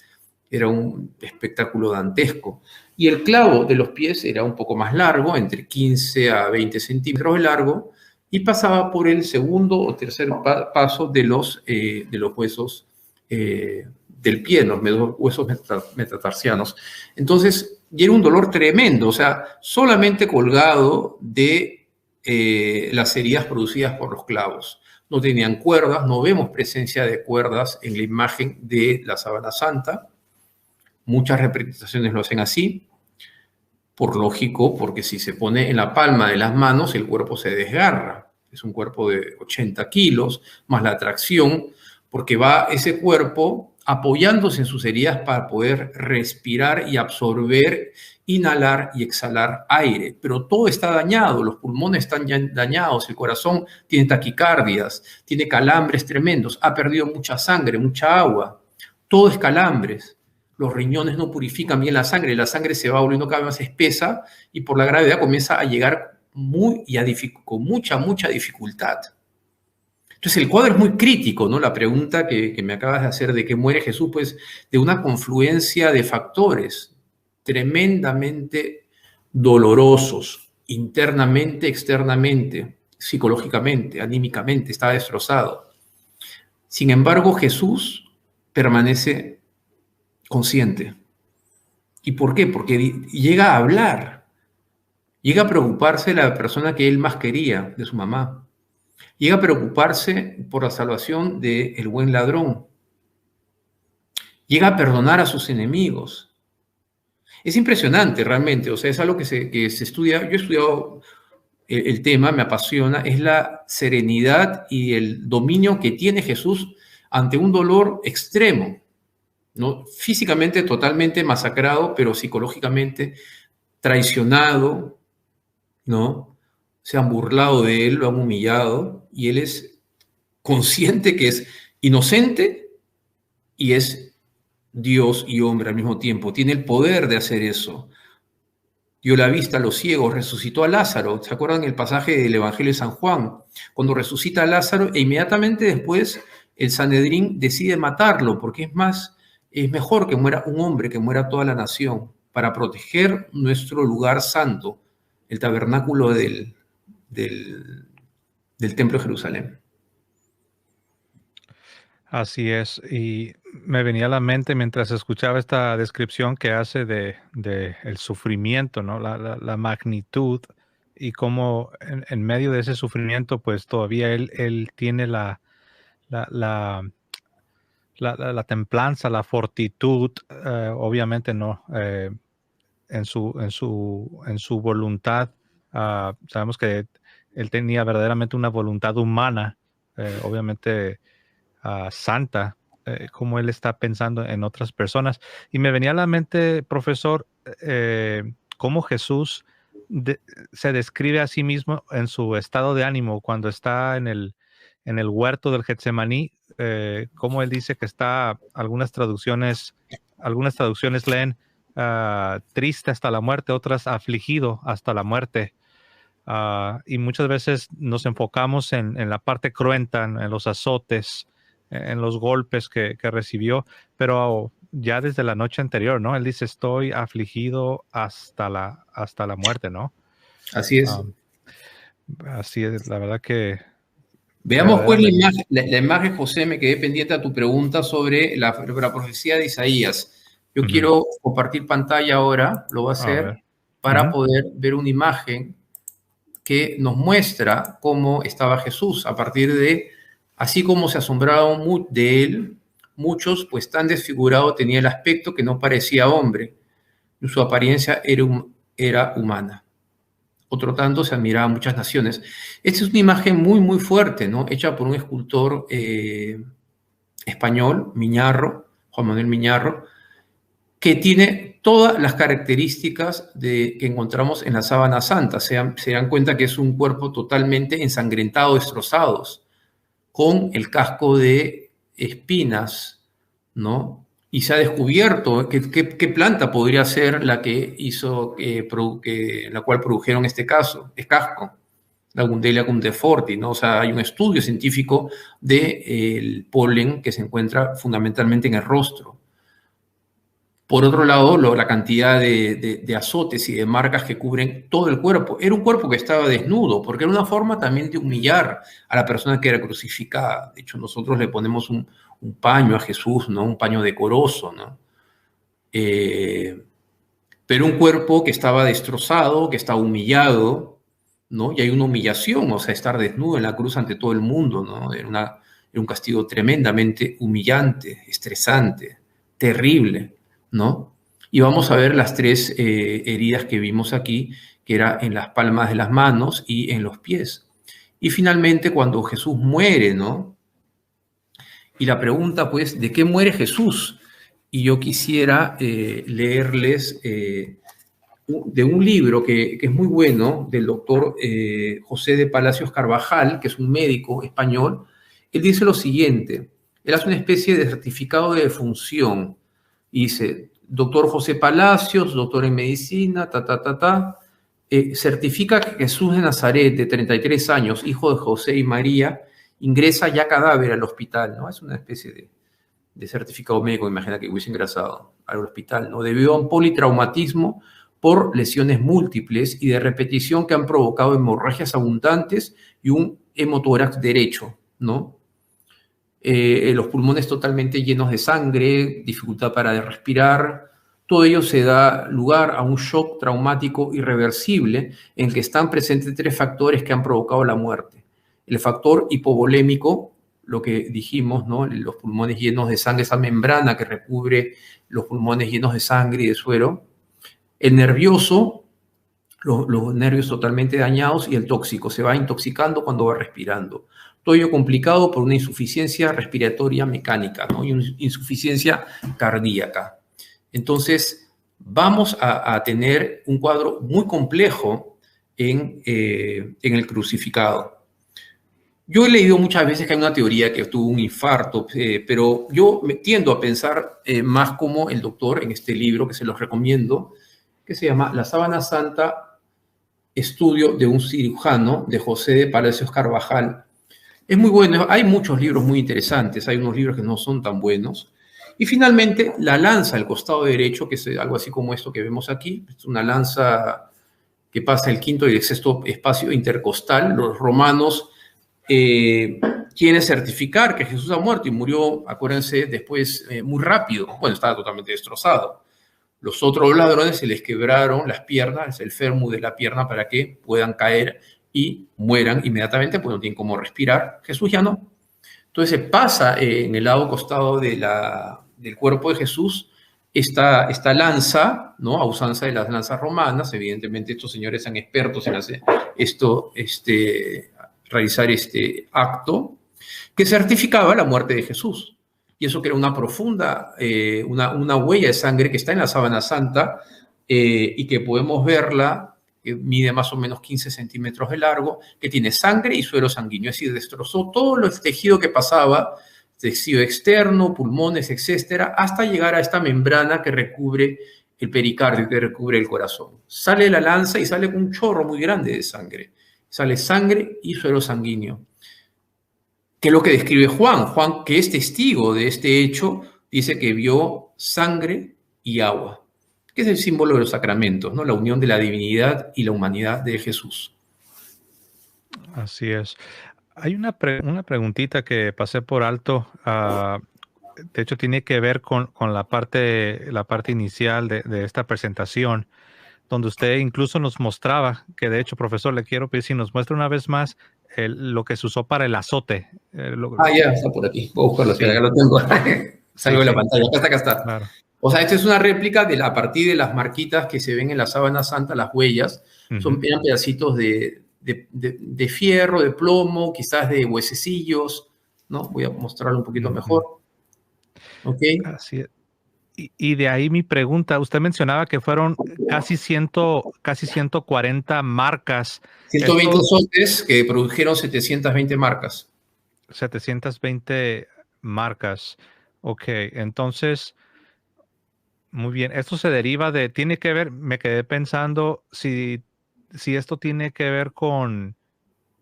Speaker 2: Era un espectáculo dantesco. Y el clavo de los pies era un poco más largo, entre 15 a 20 centímetros de largo, y pasaba por el segundo o tercer paso de los huesos del pie, los huesos metatarsianos. Entonces, y era un dolor tremendo, o sea, solamente colgado de las heridas producidas por los clavos. No tenían cuerdas, no vemos presencia de cuerdas en la imagen de la sábana santa. Muchas representaciones lo hacen así, por lógico, porque si se pone en la palma de las manos, el cuerpo se desgarra. Es un cuerpo de 80 kilos, más la tracción, porque va ese cuerpo apoyándose en sus heridas para poder respirar y absorber, inhalar y exhalar aire. Pero todo está dañado, los pulmones están ya dañados, el corazón tiene taquicardias, tiene calambres tremendos, ha perdido mucha sangre, mucha agua. Todo es calambres. Los riñones no purifican bien la sangre se va volviendo cada vez más espesa y por la gravedad comienza a llegar con mucha dificultad. Entonces el cuadro es muy crítico, ¿no? La pregunta que me acabas de hacer de que muere Jesús, pues de una confluencia de factores tremendamente dolorosos, internamente, externamente, psicológicamente, anímicamente, está destrozado. Sin embargo, Jesús permanece consciente. ¿Y por qué? Porque llega a hablar, llega a preocuparse de la persona que él más quería, de su mamá. Llega a preocuparse por la salvación del buen ladrón. Llega a perdonar a sus enemigos. Es impresionante realmente, o sea, es algo que se estudia. Yo he estudiado el tema, me apasiona, es la serenidad y el dominio que tiene Jesús ante un dolor extremo. ¿No? Físicamente totalmente masacrado, pero psicológicamente traicionado, ¿no? Se han burlado de él, lo han humillado, y él es consciente que es inocente y es Dios y hombre al mismo tiempo. Tiene el poder de hacer eso. Dio la vista a los ciegos, resucitó a Lázaro. ¿Se acuerdan el pasaje del Evangelio de San Juan? Cuando resucita a Lázaro e inmediatamente después el Sanedrín decide matarlo, porque es mejor que muera un hombre que muera toda la nación para proteger nuestro lugar santo, el tabernáculo del Templo de Jerusalén.
Speaker 1: Así es, y me venía a la mente mientras escuchaba esta descripción que hace de el sufrimiento, ¿no? La magnitud y cómo en medio de ese sufrimiento, pues todavía él tiene la templanza, la fortitud, obviamente no, en su voluntad. Sabemos que él tenía verdaderamente una voluntad humana, obviamente santa, cómo él está pensando en otras personas. Y me venía a la mente, profesor, cómo Jesús se describe a sí mismo en su estado de ánimo cuando está en el huerto del Getsemaní, como él dice que está, algunas traducciones leen triste hasta la muerte, otras afligido hasta la muerte. Y muchas veces nos enfocamos en la parte cruenta, en los azotes, en los golpes que recibió, pero ya desde la noche anterior, ¿no? Él dice, estoy afligido hasta la muerte, ¿no?
Speaker 2: Así es.
Speaker 1: Um, Así es, la verdad que
Speaker 2: Veamos pues
Speaker 1: verdaderamente.
Speaker 2: la imagen, José, me quedé pendiente a tu pregunta sobre la profecía de Isaías. Yo
Speaker 1: Ujú.
Speaker 2: quiero compartir pantalla ahora, lo voy a
Speaker 1: A
Speaker 2: hacer,
Speaker 1: ver.
Speaker 2: para
Speaker 1: Ujú.
Speaker 2: poder ver una imagen que nos muestra cómo estaba Jesús a partir de, así como se asombraron de él, muchos, pues tan desfigurado tenía el aspecto que no parecía hombre, y su apariencia era humana. Otro tanto se admiraba a muchas naciones. Esta es una imagen muy, muy fuerte, ¿no? Hecha por un escultor español, Miñarro, Juan Manuel Miñarro, que tiene todas las características que encontramos en la sábana santa. Se dan cuenta que es un cuerpo totalmente ensangrentado, destrozados, con el casco de espinas, ¿no? Y se ha descubierto qué planta podría ser la que hizo, la cual produjeron este casco, la Gundelia cundeforti, ¿no? O sea, hay un estudio científico del polen que se encuentra fundamentalmente en el rostro. Por otro lado, la cantidad de azotes y de marcas que cubren todo el cuerpo. Era un cuerpo que estaba desnudo, porque era una forma también de humillar a la persona que era crucificada. De hecho, nosotros le ponemos un paño a Jesús, ¿no? Un paño decoroso, ¿no? Pero un cuerpo que estaba destrozado, que estaba humillado, ¿no? Y hay una humillación, o sea, estar desnudo en la cruz ante todo el mundo, ¿no? Era un castigo tremendamente humillante, estresante, terrible, ¿no? Y vamos a ver las tres heridas que vimos aquí, que era en las palmas de las manos y en los pies. Y finalmente, cuando Jesús muere, ¿no? Y la pregunta, pues, ¿de qué muere Jesús? Y yo quisiera leerles de un libro que es muy bueno, del doctor José de Palacios Carvajal, que es un médico español. Él dice lo siguiente, él hace una especie de certificado de defunción. Y dice, doctor José Palacios, doctor en medicina, certifica que Jesús de Nazaret, de 33 años, hijo de José y María, ingresa ya cadáver al hospital, ¿no? Es una especie de certificado médico, imagina que hubiese ingresado al hospital, ¿no? Debido a un politraumatismo por lesiones múltiples y de repetición que han provocado hemorragias abundantes y un hemotórax derecho, ¿no? Los pulmones totalmente llenos de sangre, dificultad para respirar. Todo ello se da lugar a un shock traumático irreversible en el que están presentes tres factores que han provocado la muerte. El factor hipovolémico, lo que dijimos, ¿no? Los pulmones llenos de sangre, esa membrana que recubre los pulmones llenos de sangre y de suero. El nervioso, los nervios totalmente dañados, y el tóxico, se va intoxicando cuando va respirando. Todo ello complicado por una insuficiencia respiratoria mecánica, ¿no? Y una insuficiencia cardíaca. Entonces, vamos a tener un cuadro muy complejo en el crucificado. Yo he leído muchas veces que hay una teoría que tuvo un infarto, pero yo me tiendo a pensar más como el doctor en este libro, que se los recomiendo, que se llama La Sábana Santa, estudio de un cirujano, de José de Palacios Carvajal. Es muy bueno, hay muchos libros muy interesantes, hay unos libros que no son tan buenos. Y finalmente, la lanza al costado derecho, que es algo así como esto que vemos aquí, es una lanza que pasa el quinto y el sexto espacio intercostal. Los romanos quieren certificar que Jesús ha muerto y murió, acuérdense, después muy rápido. Bueno, estaba totalmente destrozado. Los otros ladrones se les quebraron las piernas, el fémur de la pierna, para que puedan caer y mueran inmediatamente, pues no tienen cómo respirar. Jesús ya no. Entonces se pasa en el lado costado del cuerpo de Jesús esta lanza, ¿no? A usanza de las lanzas romanas. Evidentemente estos señores son expertos en hacer realizar este acto, que certificaba la muerte de Jesús. Y eso crea una profunda, una huella de sangre que está en la sábana santa y que podemos verla, que mide más o menos 15 centímetros de largo, que tiene sangre y suero sanguíneo, es decir, destrozó todo el tejido que pasaba, tejido externo, pulmones, etcétera, hasta llegar a esta membrana que recubre el pericardio, que recubre el corazón. Sale la lanza y sale con un chorro muy grande de sangre. Sale sangre y suero sanguíneo. ¿Qué es lo que describe Juan? Juan, que es testigo de este hecho, dice que vio sangre y agua, que es el símbolo de los sacramentos, ¿no? La unión de la divinidad y la humanidad de Jesús.
Speaker 1: Así es. Hay una preguntita que pasé por alto. De hecho, tiene que ver con la parte inicial de esta presentación, donde usted incluso nos mostraba, que de hecho, profesor, le quiero pedir si nos muestra una vez más lo que se usó para el azote.
Speaker 2: Ya está por aquí. Voy a buscarlo, espera,
Speaker 1: Sí,
Speaker 2: ya lo tengo.
Speaker 1: sí,
Speaker 2: Salgo de la
Speaker 1: sí,
Speaker 2: pantalla. Acá está.
Speaker 1: claro.
Speaker 2: O sea, esta es una réplica a partir de las marquitas que se ven en la sábana santa, las huellas.
Speaker 1: Ujú,
Speaker 2: Eran pedacitos de fierro, de plomo, quizás de huesecillos, ¿no? Voy a mostrarlo un poquito
Speaker 1: ujú.
Speaker 2: mejor. ¿Ok?
Speaker 1: Así es. Y de ahí mi pregunta, usted mencionaba que fueron casi 140 marcas.
Speaker 2: 120
Speaker 1: Esto,
Speaker 2: soles que produjeron 720 marcas.
Speaker 1: 720 marcas. Ok, entonces, muy bien. Esto se deriva tiene que ver, me quedé pensando si esto tiene que ver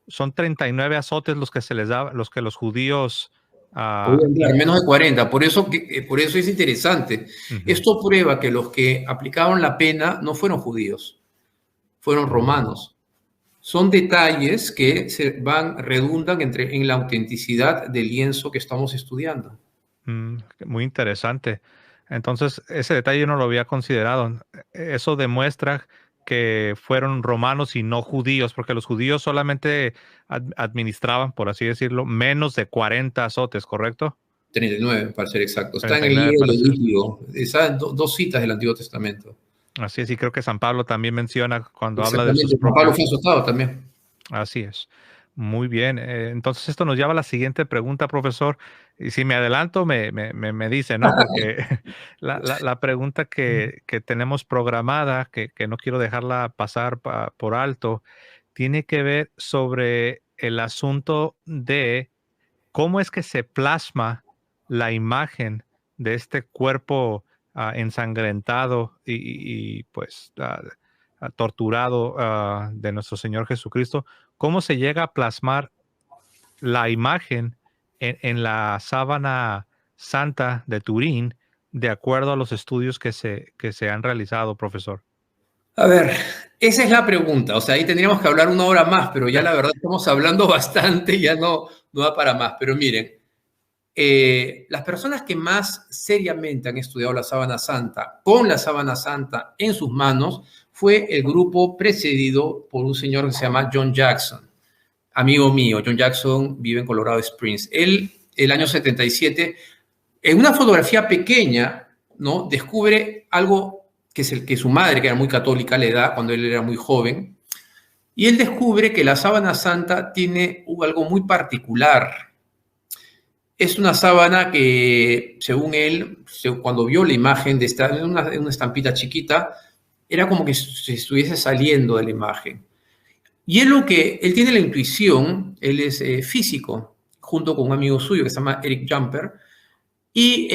Speaker 1: son 39 azotes los que se les da, los que los judíos,
Speaker 2: Voy a
Speaker 1: y,
Speaker 2: entrar, menos de 40. Por eso es interesante.
Speaker 1: ujú,
Speaker 2: Esto prueba que los que aplicaron la pena no fueron judíos, fueron
Speaker 1: mm,
Speaker 2: romanos. Son detalles que redundan en la autenticidad del lienzo que estamos estudiando.
Speaker 1: muy interesante. Entonces, ese detalle yo no lo había considerado. Eso demuestra que fueron romanos y no judíos, porque los judíos solamente administraban, por así decirlo, menos de 40 azotes, ¿correcto?
Speaker 2: 39, para ser exacto. Está en el
Speaker 1: 39
Speaker 2: libro
Speaker 1: para
Speaker 2: de
Speaker 1: ser.
Speaker 2: Levítico. Están dos citas del Antiguo Testamento.
Speaker 1: Así es, y creo que San Pablo también menciona cuando habla de sus
Speaker 2: Exactamente. Juan Pablo fue
Speaker 1: propios.
Speaker 2: azotado también.
Speaker 1: Así es. Muy bien. Entonces esto nos lleva a la siguiente pregunta, profesor. Y si me adelanto, me dice, ¿no? Porque la pregunta que tenemos programada, que no quiero dejarla pasar por alto, tiene que ver sobre el asunto de cómo es que se plasma la imagen de este cuerpo ensangrentado pues torturado de nuestro Señor Jesucristo. ¿Cómo se llega a plasmar la imagen en la sábana santa de Turín de acuerdo a los estudios que se han realizado, profesor?
Speaker 2: A ver, esa es la pregunta. O sea, ahí tendríamos que hablar una hora más, pero ya la verdad estamos hablando bastante, ya no da para más. Pero miren, las personas que más seriamente han estudiado la sábana santa, con la sábana santa en sus manos, fue el grupo precedido por un señor que se llama John Jackson, amigo mío. John Jackson vive en Colorado Springs. Él, el año 77, en una fotografía pequeña, ¿no? Descubre algo que es el que su madre, que era muy católica, le da cuando él era muy joven. Y él descubre que la sábana santa tiene algo muy particular. Es una sábana que, según él, cuando vio la imagen de una estampita chiquita, era como que se estuviese saliendo de la imagen. Y él tiene la intuición, él es físico, junto con un amigo suyo que se llama Eric Jumper, y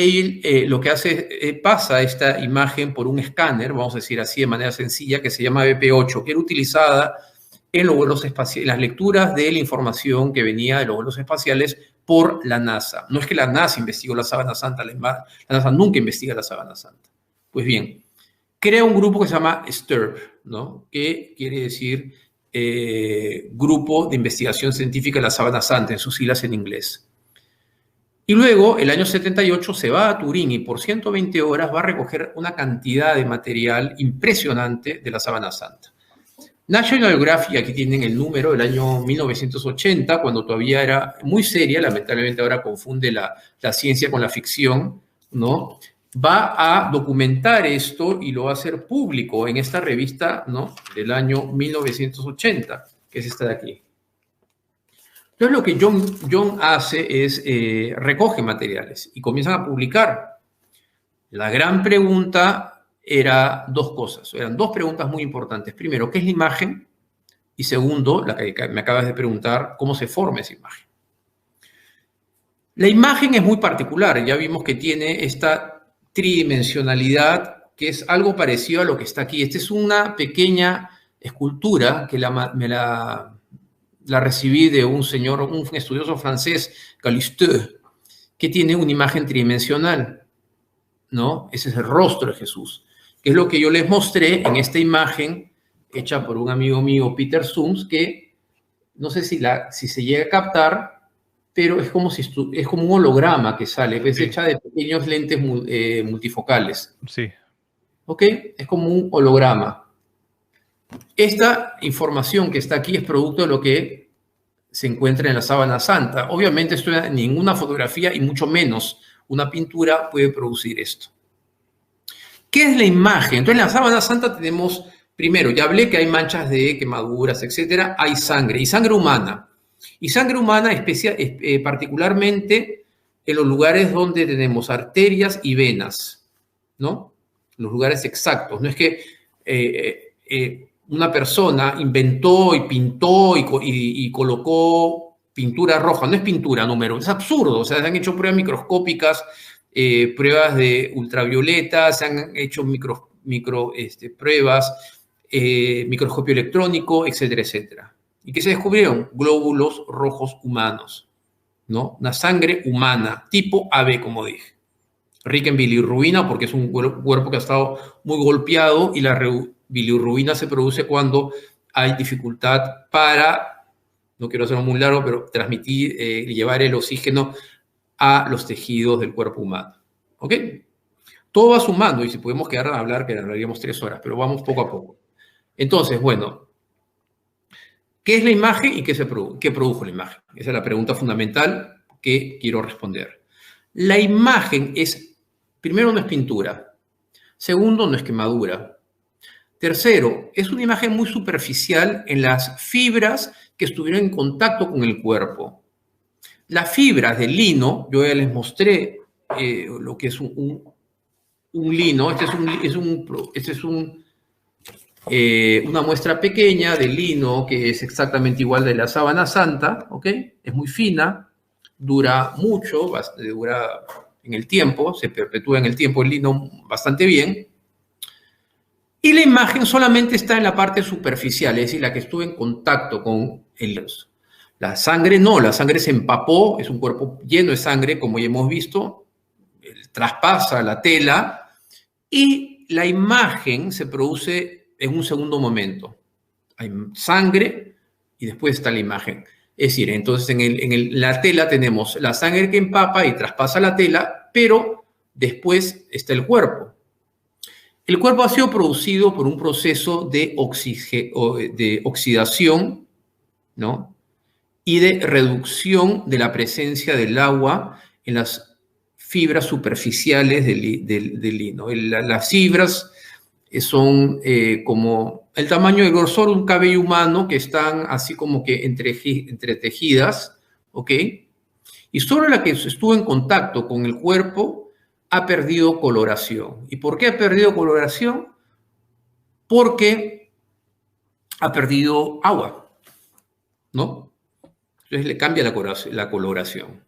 Speaker 2: él lo que hace es pasa esta imagen por un escáner, vamos a decir así de manera sencilla, que se llama BP8, que era utilizada en los vuelos espaciales, en las lecturas de la información que venía de los vuelos espaciales por la NASA. No es que la NASA investigó la sábana santa, la NASA nunca investiga la sábana santa. Pues bien, crea un grupo que se llama STIRP, ¿no? Que quiere decir Grupo de Investigación Científica de la Sábana Santa, en sus siglas en inglés. Y luego, el año 78, se va a Turín y por 120 horas va a recoger una cantidad de material impresionante de la Sábana Santa. National Geographic, aquí tienen el número, del año 1980, cuando todavía era muy seria, lamentablemente ahora confunde la ciencia con la ficción, ¿no? Va a documentar esto y lo va a hacer público en esta revista, ¿no? Del año 1980, que es esta de aquí. Entonces lo que John hace es recoge materiales y comienzan a publicar. La gran pregunta era dos cosas, eran dos preguntas muy importantes. Primero, ¿qué es la imagen? Y segundo, la que me acabas de preguntar, ¿cómo se forma esa imagen? La imagen es muy particular, ya vimos que tiene esta tridimensionalidad, que es algo parecido a lo que está aquí. Esta es una pequeña escultura que la recibí de un señor, un estudioso francés, Galisteu, que tiene una imagen tridimensional, ¿no? Ese es el rostro de Jesús, que es lo que yo les mostré en esta imagen hecha por un amigo mío, Peter Sums, que no sé si se llega a captar, pero es como, es como un holograma que sale, es hecha de pequeños lentes multifocales.
Speaker 1: Sí.
Speaker 2: ¿Ok? Es como un holograma. Esta información que está aquí es producto de lo que se encuentra en la sábana santa. Obviamente ninguna fotografía y mucho menos una pintura puede producir esto. ¿Qué es la imagen? Entonces en la sábana santa tenemos, primero, ya hablé que hay manchas de quemaduras, etcétera, hay sangre, y sangre humana. Y sangre humana particularmente en los lugares donde tenemos arterias y venas, ¿no? Los lugares exactos. No es que una persona inventó y pintó y colocó pintura roja. No es pintura, número. Es absurdo. O sea, se han hecho pruebas microscópicas, pruebas de ultravioleta, se han hecho pruebas, microscopio electrónico, etcétera, etcétera. ¿Y qué se descubrieron? Glóbulos rojos humanos, ¿no? Una sangre humana, tipo AB, como dije. Rica en bilirrubina porque es un cuerpo que ha estado muy golpeado y la bilirrubina se produce cuando hay dificultad para, no quiero hacerlo muy largo, pero transmitir y llevar el oxígeno a los tejidos del cuerpo humano. ¿Ok? Todo va sumando y si podemos quedar a hablar, que hablaríamos 3 horas, pero vamos poco a poco. Entonces, bueno, ¿qué es la imagen y qué produjo la imagen? Esa es la pregunta fundamental que quiero responder. La imagen es, primero, no es pintura. Segundo, no es quemadura. Tercero, es una imagen muy superficial en las fibras que estuvieron en contacto con el cuerpo. Las fibras del lino, yo ya les mostré lo que es un lino. Este es una muestra pequeña de lino que es exactamente igual de la sábana santa, ¿ok? Es muy fina, dura mucho, dura en el tiempo, se perpetúa en el tiempo el lino bastante bien. Y la imagen solamente está en la parte superficial, es decir, la que estuvo en contacto con el lino. La sangre no, la sangre se empapó, es un cuerpo lleno de sangre, como ya hemos visto, traspasa la tela y la imagen se produce en un segundo momento. Hay sangre y después está la imagen. Es decir, entonces en la tela tenemos la sangre que empapa y traspasa la tela, pero después está el cuerpo. El cuerpo ha sido producido por un proceso de oxidación, ¿no? Y de reducción de la presencia del agua en las fibras superficiales del lino. Las fibras son como el tamaño del grosor de un cabello humano, que están así como que entretejidas, ¿ok? Y sobre la que estuvo en contacto con el cuerpo ha perdido coloración. ¿Y por qué ha perdido coloración? Porque ha perdido agua, ¿no? Entonces le cambia la coloración.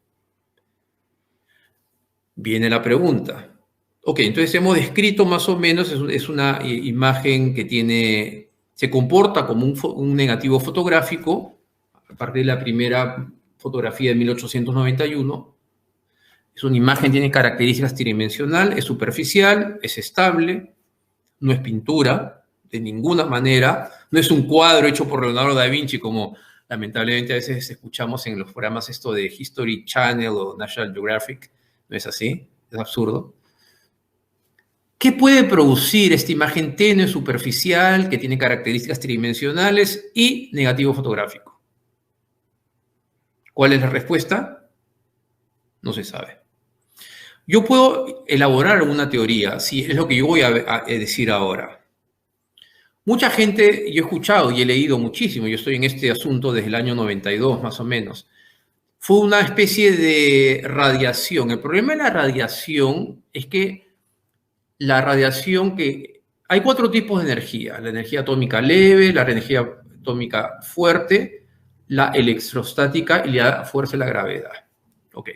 Speaker 2: Viene la pregunta. Ok, entonces hemos descrito más o menos, es una imagen que se comporta como un negativo fotográfico, a partir de la primera fotografía de 1891. Es una imagen, tiene características tridimensional, es superficial, es estable, no es pintura de ninguna manera, no es un cuadro hecho por Leonardo da Vinci, como lamentablemente a veces escuchamos en los programas esto de History Channel o National Geographic. No es así, es absurdo. ¿Qué puede producir esta imagen tenue, superficial, que tiene características tridimensionales y negativo fotográfico? ¿Cuál es la respuesta? No se sabe. Yo puedo elaborar una teoría, si es lo que yo voy a decir ahora. Mucha gente, yo he escuchado y he leído muchísimo, yo estoy en este asunto desde el año 92 más o menos, fue una especie de radiación. El problema de la radiación es que hay 4 tipos de energía: la energía atómica leve, la energía atómica fuerte, la electrostática y la fuerza de la gravedad. Ok.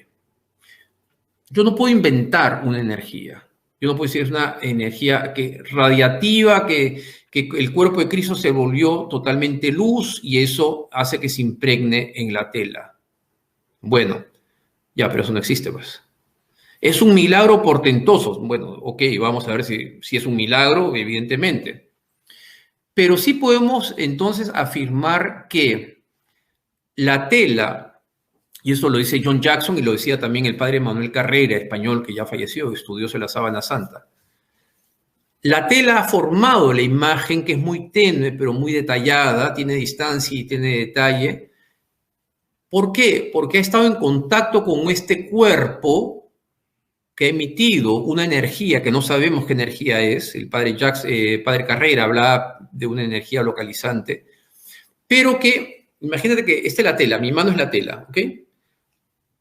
Speaker 2: Yo no puedo inventar una energía. Yo no puedo decir es una energía radiativa, que el cuerpo de Cristo se volvió totalmente luz y eso hace que se impregne en la tela. Bueno, ya, pero eso no existe, pues. Es un milagro portentoso. Bueno, ok, vamos a ver si es un milagro, evidentemente. Pero sí podemos entonces afirmar que la tela, y eso lo dice John Jackson y lo decía también el padre Manuel Carrera, español que ya falleció, estudioso de la sábana santa. La tela ha formado la imagen que es muy tenue, pero muy detallada, tiene distancia y tiene detalle. ¿Por qué? Porque ha estado en contacto con este cuerpo que ha emitido una energía que no sabemos qué energía es. El padre Carrera hablaba de una energía localizante, pero que, imagínate que esta es la tela, mi mano es la tela, ¿ok?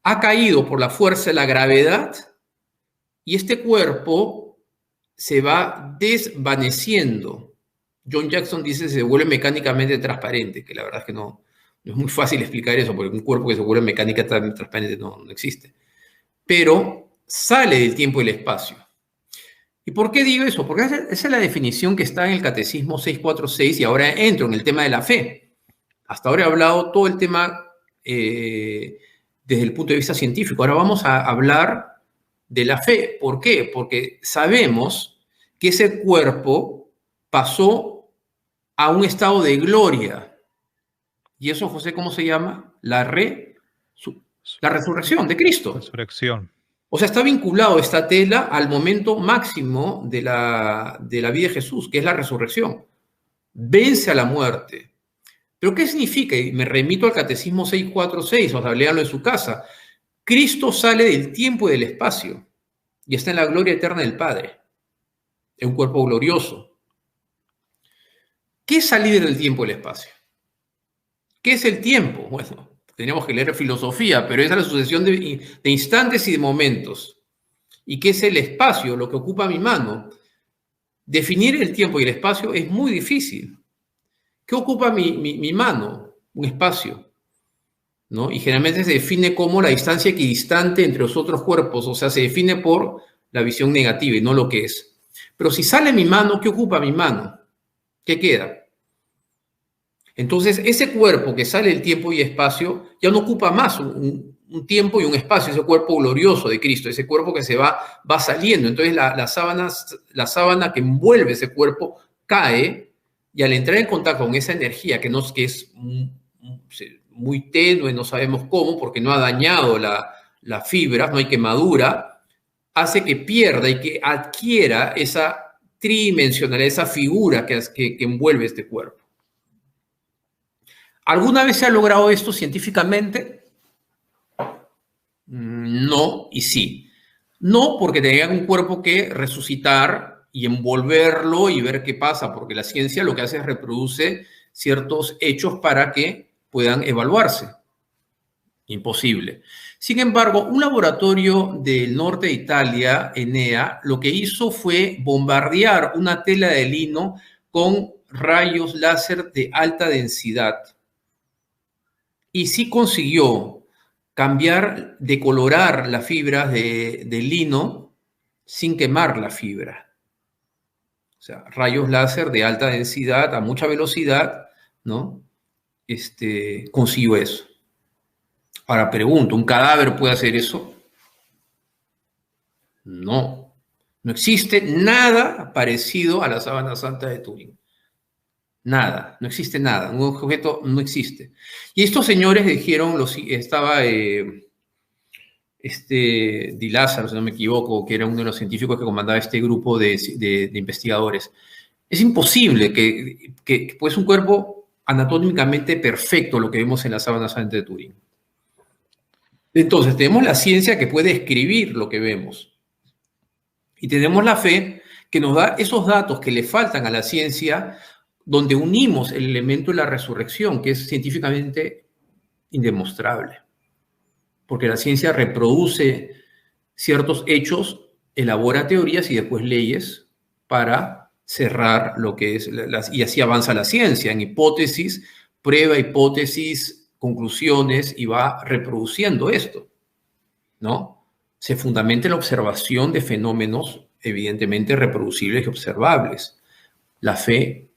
Speaker 2: Ha caído por la fuerza de la gravedad y este cuerpo se va desvaneciendo. John Jackson dice que se vuelve mecánicamente transparente, que la verdad es que no es muy fácil explicar eso, porque un cuerpo que se vuelve mecánicamente transparente no existe. Pero sale del tiempo y el espacio. ¿Y por qué digo eso? Porque esa es la definición que está en el Catecismo 646 y ahora entro en el tema de la fe. Hasta ahora he hablado todo el tema desde el punto de vista científico. Ahora vamos a hablar de la fe. ¿Por qué? Porque sabemos que ese cuerpo pasó a un estado de gloria. ¿Y eso, José, cómo se llama? La resurrección de Cristo.
Speaker 1: Resurrección.
Speaker 2: O sea, está vinculado esta tela al momento máximo de la vida de Jesús, que es la resurrección. Vence a la muerte. ¿Pero qué significa? Y me remito al Catecismo 646, o sea, léanlo en su casa. Cristo sale del tiempo y del espacio y está en la gloria eterna del Padre, en un cuerpo glorioso. ¿Qué es salir del tiempo y el espacio? ¿Qué es el tiempo? Bueno, tenemos que leer filosofía, pero es la sucesión de instantes y de momentos. ¿Y qué es el espacio? Lo que ocupa mi mano. Definir el tiempo y el espacio es muy difícil. ¿Qué ocupa mi mano? Un espacio, ¿no? Y generalmente se define como la distancia equidistante entre los otros cuerpos, o sea, se define por la visión negativa y no lo que es. Pero si sale mi mano, ¿qué ocupa mi mano? ¿Qué queda? Entonces, ese cuerpo que sale del tiempo y espacio ya no ocupa más un tiempo y un espacio, ese cuerpo glorioso de Cristo, ese cuerpo que se va saliendo. Entonces, la sábana que envuelve ese cuerpo cae y al entrar en contacto con esa energía que es muy tenue, no sabemos cómo, porque no ha dañado la fibra, no hay quemadura, hace que pierda y que adquiera esa tridimensionalidad, esa figura que envuelve este cuerpo. ¿Alguna vez se ha logrado esto científicamente? No y sí. No porque tengan un cuerpo que resucitar y envolverlo y ver qué pasa, porque la ciencia lo que hace es reproduce ciertos hechos para que puedan evaluarse. Imposible. Sin embargo, un laboratorio del norte de Italia, ENEA, lo que hizo fue bombardear una tela de lino con rayos láser de alta densidad. Y sí consiguió cambiar, decolorar las fibras de lino sin quemar la fibra. O sea, rayos láser de alta densidad a mucha velocidad, ¿no? Consiguió eso. Ahora pregunto, ¿un cadáver puede hacer eso? No. No existe nada parecido a la sábana santa de Turín. Nada, no existe nada, un objeto no existe. Y estos señores dijeron, estaba Di Lázaro, si no me equivoco, que era uno de los científicos que comandaba este grupo de investigadores. Es imposible que pues un cuerpo anatómicamente perfecto, lo que vemos en la sábana santa de Turín. Entonces, tenemos la ciencia que puede escribir lo que vemos. Y tenemos la fe que nos da esos datos que le faltan a la ciencia, donde unimos el elemento de la resurrección, que es científicamente indemostrable. Porque la ciencia reproduce ciertos hechos, elabora teorías y después leyes para cerrar lo que es, y así avanza la ciencia, en hipótesis, prueba, hipótesis, conclusiones, y va reproduciendo esto, ¿no? Se fundamenta en la observación de fenómenos evidentemente reproducibles y observables. La fe,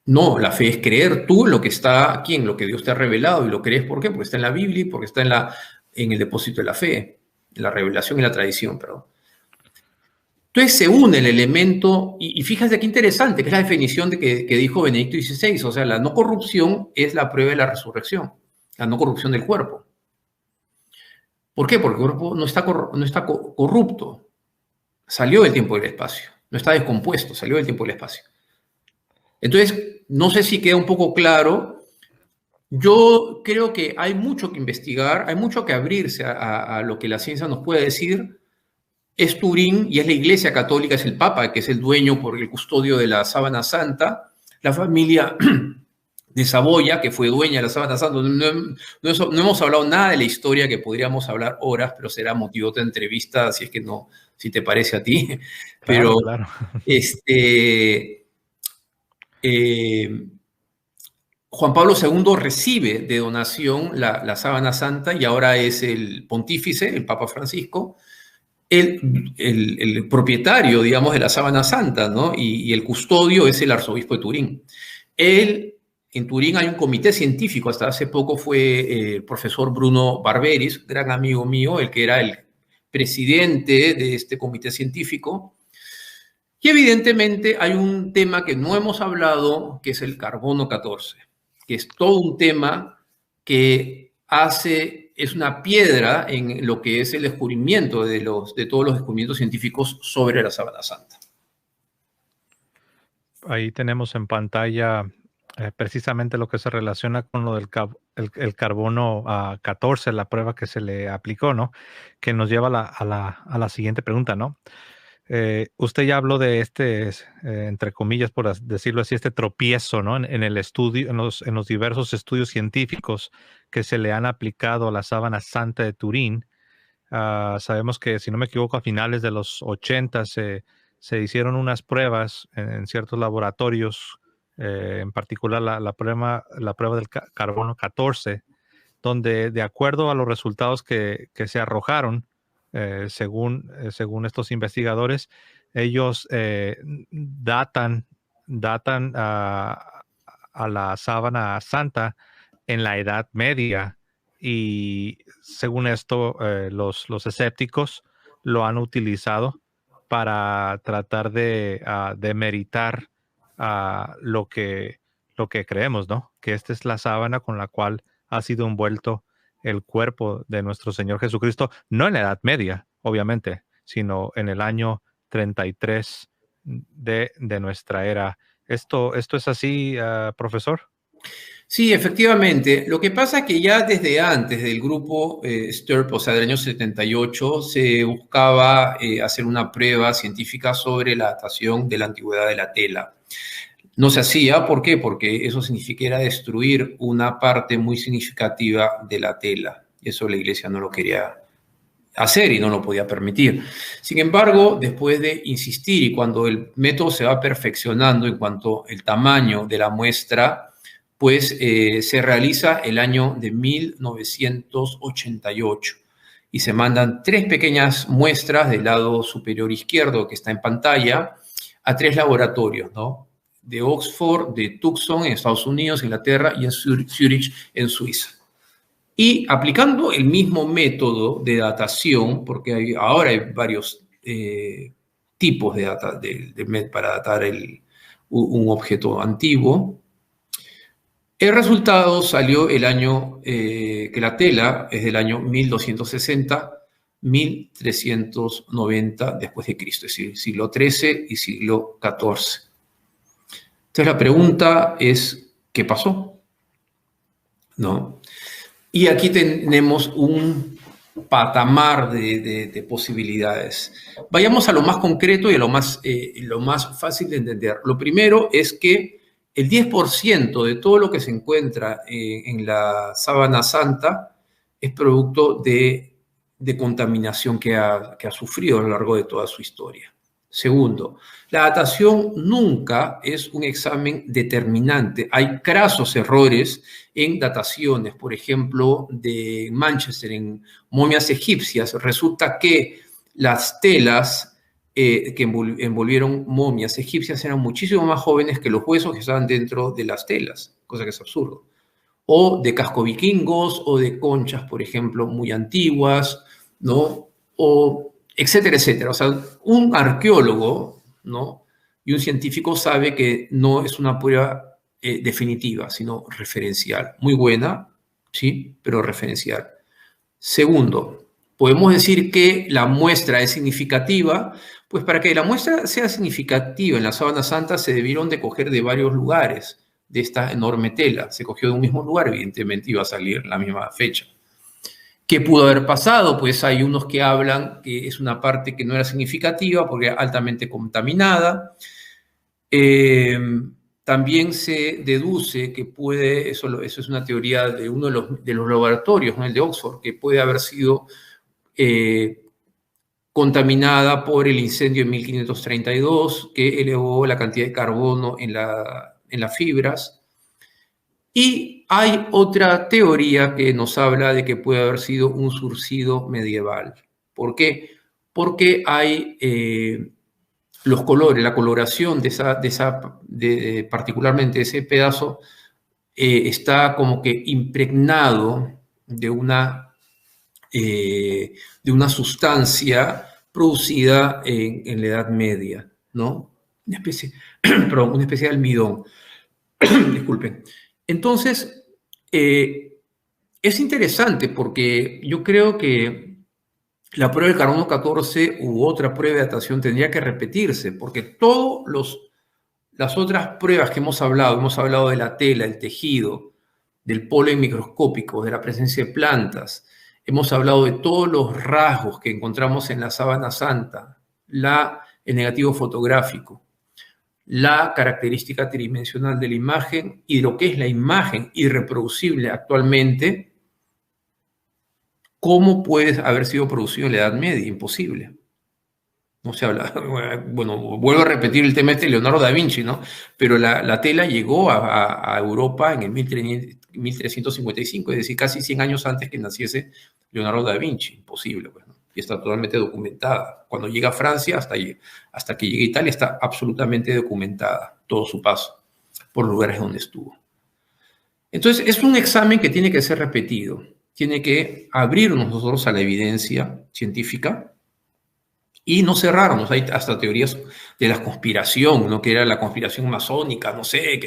Speaker 2: no, la fe es creer tú en lo que está aquí, en lo que Dios te ha revelado, y lo crees ¿por qué? Porque está en la Biblia y porque está en el depósito de la fe, en la revelación y la tradición, perdón. Entonces se une el elemento, y fíjate qué interesante, que es la definición que dijo Benedicto XVI, o sea, la no corrupción es la prueba de la resurrección, la no corrupción del cuerpo. ¿Por qué? Porque el cuerpo no está corrupto, salió del tiempo y del espacio, no está descompuesto, salió del tiempo y del espacio. Entonces, no sé si queda un poco claro. Yo creo que hay mucho que investigar, hay mucho que abrirse a lo que la ciencia nos puede decir. Es Turín y es la Iglesia Católica, es el Papa, que es el dueño por el custodio de la Sábana Santa. La familia de Saboya, que fue dueña de la Sábana Santa. No hemos hablado nada de la historia, que podríamos hablar horas, pero será motivo de entrevista, si es que no, si te parece a ti.
Speaker 1: Claro,
Speaker 2: Pero
Speaker 1: claro.
Speaker 2: Juan Pablo II recibe de donación la Sábana Santa y ahora es el pontífice, el Papa Francisco, el propietario, digamos, de la Sábana Santa, ¿no? Y el custodio es el arzobispo de Turín. En Turín hay un comité científico, hasta hace poco fue el profesor Bruno Barberis, gran amigo mío, el que era el presidente de este comité científico. Y evidentemente hay un tema que no hemos hablado, que es el carbono 14, que es todo un tema que es una piedra en lo que es el descubrimiento de todos los descubrimientos científicos sobre la Sábana Santa.
Speaker 1: Ahí tenemos en pantalla precisamente lo que se relaciona con lo del el carbono 14, la prueba que se le aplicó, ¿no? Que nos lleva a la siguiente pregunta, ¿no? Usted ya habló de entre comillas, por decirlo así, este tropiezo, ¿no? En el estudio, en los diversos estudios científicos que se le han aplicado a la Sábana Santa de Turín. Sabemos que, si no me equivoco, a finales de los 80 se hicieron unas pruebas en ciertos laboratorios, en particular la prueba del carbono 14, donde, de acuerdo a los resultados que se arrojaron, según estos investigadores, ellos datan a la Sábana Santa en la Edad Media, y según esto, los escépticos lo han utilizado para tratar de meritar lo que creemos, ¿no? Que esta es la sábana con la cual ha sido envuelto el cuerpo de nuestro Señor Jesucristo, no en la Edad Media, obviamente, sino en el año 33 de nuestra era. ¿Esto es así, profesor?
Speaker 2: Sí, efectivamente. Lo que pasa es que ya desde antes del grupo STURP, o sea, del año 78, se buscaba hacer una prueba científica sobre la datación de la antigüedad de la tela. No se hacía, ¿por qué? Porque eso significaría destruir una parte muy significativa de la tela. Eso la Iglesia no lo quería hacer y no lo podía permitir. Sin embargo, después de insistir y cuando el método se va perfeccionando en cuanto al tamaño de la muestra, pues se realiza el año de 1988 y se mandan 3 pequeñas muestras del lado superior izquierdo que está en pantalla a 3 laboratorios, ¿no? De Oxford, de Tucson en Estados Unidos, Inglaterra, y en Zurich en Suiza. Y aplicando el mismo método de datación, porque ahora hay varios tipos para datar un objeto antiguo, el resultado salió el año que la tela es del año 1260, 1390 después de Cristo, es decir, siglo XIII y siglo XIV. Entonces la pregunta es, ¿qué pasó? ¿No? Y aquí tenemos un patamar de posibilidades. Vayamos a lo más concreto y a lo más fácil de entender. Lo primero es que el 10% de todo lo que se encuentra en la Sábana Santa es producto de contaminación que ha sufrido a lo largo de toda su historia. Segundo, la datación nunca es un examen determinante. Hay crasos errores en dataciones, por ejemplo, de Manchester, en momias egipcias. Resulta que las telas que envolvieron momias egipcias eran muchísimo más jóvenes que los huesos que estaban dentro de las telas, cosa que es absurdo. O de cascovikingos, o de conchas, por ejemplo, muy antiguas, ¿no? O etcétera, etcétera. O sea, un arqueólogo, ¿no? Y un científico sabe que no es una prueba definitiva, sino referencial. Muy buena, sí, pero referencial. Segundo, podemos decir que la muestra es significativa, pues para que la muestra sea significativa en la Sábana Santa se debieron de coger de varios lugares de esta enorme tela. Se cogió de un mismo lugar, evidentemente iba a salir en la misma fecha. ¿Qué pudo haber pasado? Pues hay unos que hablan que es una parte que no era significativa porque era altamente contaminada. También se deduce que puede, eso es una teoría de uno de los laboratorios, ¿no? El de Oxford, que puede haber sido contaminada por el incendio en 1532, que elevó la cantidad de carbono en las fibras. Y hay otra teoría que nos habla de que puede haber sido un surcido medieval. ¿Por qué? Porque hay los colores, la coloración particularmente ese pedazo, está como que impregnado de una sustancia producida en la Edad Media, ¿no? Perdón, una especie de almidón. Disculpen. Entonces, es interesante porque yo creo que la prueba del carbono 14 u otra prueba de datación tendría que repetirse, porque todas las otras pruebas que hemos hablado de la tela, el tejido, del polen microscópico, de la presencia de plantas, hemos hablado de todos los rasgos que encontramos en la Sábana Santa, el negativo fotográfico, la característica tridimensional de la imagen y lo que es la imagen irreproducible actualmente. ¿Cómo puede haber sido producido en la Edad Media? Imposible. No se habla. Bueno, vuelvo a repetir el tema de Leonardo da Vinci, ¿no? Pero la tela llegó a Europa en el 1355, es decir, casi 100 años antes que naciese Leonardo da Vinci. Imposible, pues, ¿no? Y está totalmente documentada. Cuando llega a Francia, hasta que llega a Italia, está absolutamente documentada todo su paso por lugares donde estuvo. Entonces, es un examen que tiene que ser repetido. Tiene que abrirnos nosotros a la evidencia científica y no cerrarnos. Hay hasta teorías de la conspiración, ¿no? Que era la conspiración masónica, no sé,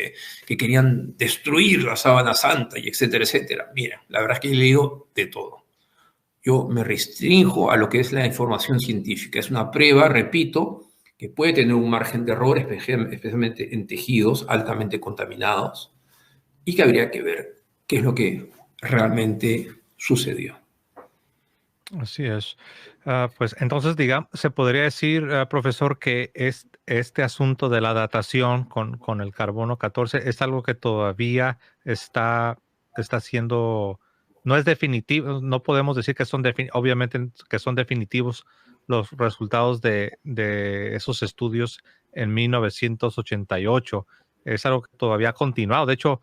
Speaker 2: que querían destruir la Sábana Santa y etcétera, etcétera. Mira, la verdad es que he leído de todo. Yo me restrinjo a lo que es la información científica. Es una prueba, repito, que puede tener un margen de error, especialmente en tejidos altamente contaminados, y que habría que ver qué es lo que realmente sucedió.
Speaker 1: Así es. Pues entonces, digamos, se podría decir, profesor, que este asunto de la datación con el carbono 14 es algo que todavía está siendo, no es definitivo, no podemos decir que obviamente que son definitivos los resultados de esos estudios en 1988. Es algo que todavía ha continuado. De hecho,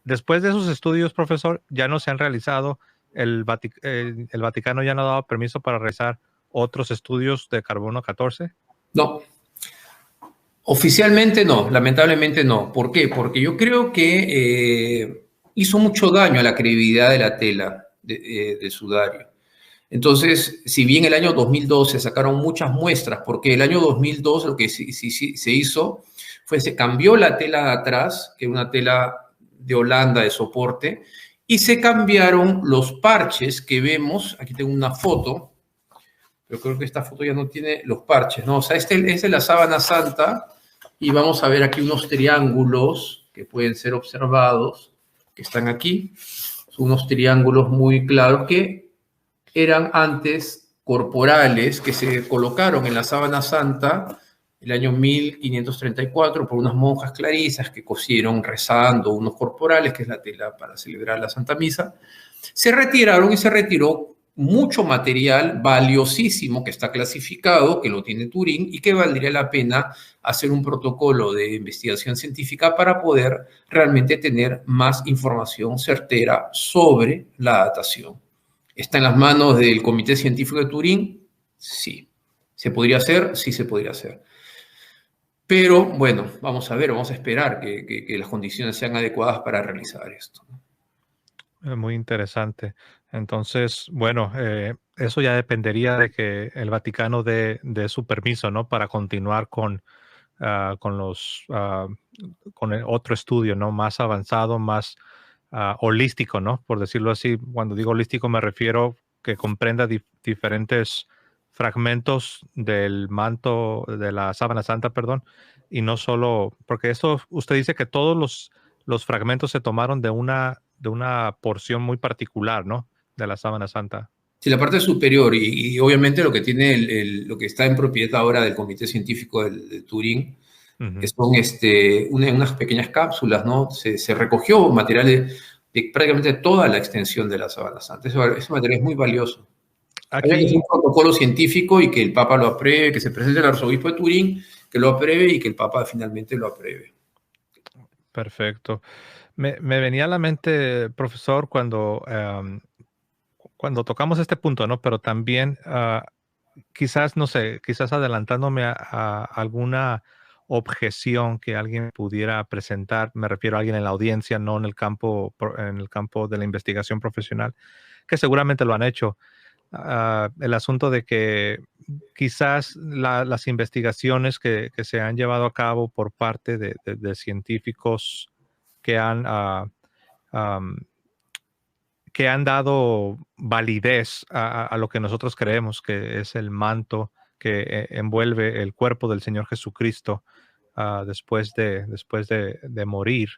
Speaker 1: después de esos estudios, profesor, ya no se han realizado. El Vaticano ya no ha dado permiso para realizar otros estudios de carbono 14.
Speaker 2: No, oficialmente no, lamentablemente no. ¿Por qué? Porque yo creo que hizo mucho daño a la credibilidad de la tela del sudario. Entonces, si bien el año 2002 se sacaron muchas muestras, porque el año 2002 lo que se hizo fue se cambió la tela de atrás, que es una tela de Holanda de soporte, y se cambiaron los parches que vemos. Aquí tengo una foto, pero creo que esta foto ya no tiene los parches, ¿no? O sea, este es de la Sábana Santa, y vamos a ver aquí unos triángulos que pueden ser observados, que están aquí. Son unos triángulos muy claros que eran antes corporales, que se colocaron en la Sábana Santa el año 1534 por unas monjas clarisas que cosieron rezando unos corporales, que es la tela para celebrar la Santa Misa. Se retiraron y se retiró mucho material valiosísimo que está clasificado, que lo tiene Turín y que valdría la pena hacer un protocolo de investigación científica para poder realmente tener más información certera sobre la datación. ¿Está en las manos del Comité Científico de Turín? Sí. ¿Se podría hacer? Sí se podría hacer. Pero bueno, vamos a ver, vamos a esperar que las condiciones sean adecuadas para realizar esto.
Speaker 1: Muy interesante. Entonces, bueno, eso ya dependería de que el Vaticano dé su permiso, ¿no? Para continuar con con el otro estudio, ¿no? Más avanzado, más holístico, ¿no? Por decirlo así. Cuando digo holístico me refiero que comprenda diferentes fragmentos del manto de la sábana santa, perdón, y no solo, porque esto usted dice que todos los fragmentos se tomaron de una porción muy particular, ¿no? De la sábana santa.
Speaker 2: Sí, la parte superior y obviamente lo que tiene lo que está en propiedad ahora del Comité Científico de Turín, que
Speaker 1: Ujú.
Speaker 2: son unas pequeñas cápsulas, ¿no? Se recogió material de prácticamente toda la extensión de la Sábana Santa. Ese material es muy valioso. Había que hacer un
Speaker 1: Aquí,
Speaker 2: protocolo científico y que el Papa lo apruebe, que se presente el arzobispo de Turín, que lo apruebe y que el Papa finalmente lo apruebe.
Speaker 1: perfecto. Me venía a la mente, profesor, cuando tocamos este punto, ¿no? Pero también, quizás, no sé, quizás adelantándome a alguna objeción que alguien pudiera presentar, me refiero a alguien en la audiencia, no en el campo, en el campo de la investigación profesional, que seguramente lo han hecho. El asunto de que quizás las investigaciones que se han llevado a cabo por parte de científicos que am, que han dado validez a lo que nosotros creemos que es el manto que envuelve el cuerpo del Señor Jesucristo después de morir.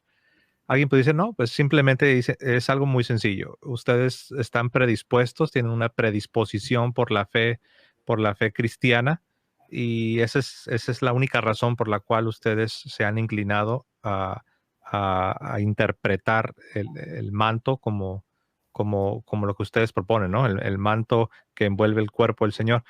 Speaker 1: Alguien puede decir, no, pues simplemente dice, es algo muy sencillo. Ustedes están predispuestos, tienen una predisposición por la fe cristiana, y esa es la única razón por la cual ustedes se han inclinado a interpretar el manto como lo que ustedes proponen, ¿no? El manto que envuelve el cuerpo del Señor.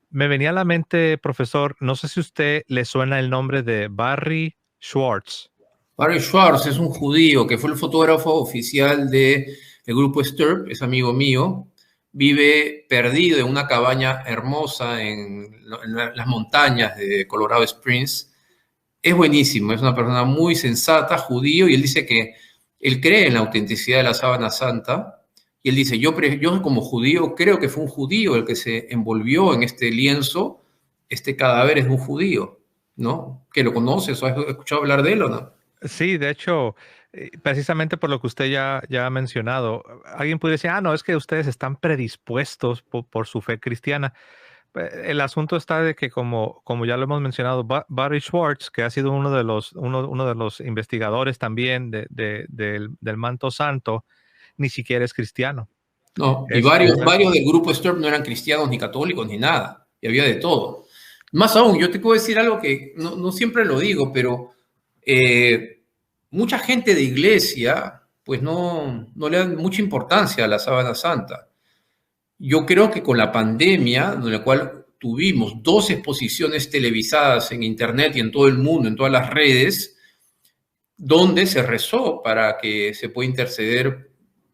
Speaker 1: Me venía a la mente, profesor, no sé si a usted le suena el nombre de Barry Schwartz.
Speaker 2: Barry Schwartz es un judío que fue el fotógrafo oficial del grupo Stirp, es amigo mío, vive perdido en una cabaña hermosa en las montañas de Colorado Springs. Es buenísimo, es una persona muy sensata, judío, y él dice que él cree en la autenticidad de la sábana santa, y él dice, yo como judío creo que fue un judío el que se envolvió en este lienzo, este cadáver es un judío, ¿no? ¿Que lo conoces o has escuchado hablar de él o no?
Speaker 1: Sí, de hecho, precisamente por lo que usted ya ha mencionado, alguien puede decir, no, es que ustedes están predispuestos por su fe cristiana. El asunto está de que, como ya lo hemos mencionado, Barry Schwartz, que ha sido uno de los investigadores también del manto santo, ni siquiera es cristiano.
Speaker 2: No, y
Speaker 1: Es, es,
Speaker 2: varios del grupo Stirp no eran cristianos ni católicos ni nada, y había de todo. Más aún, yo te puedo decir algo que no siempre lo digo, pero eh, mucha gente de iglesia pues no le dan mucha importancia a la sábana santa. Yo creo que con la pandemia, en la cual tuvimos dos exposiciones televisadas en internet y en todo el mundo, en todas las redes, donde se rezó para que se pueda interceder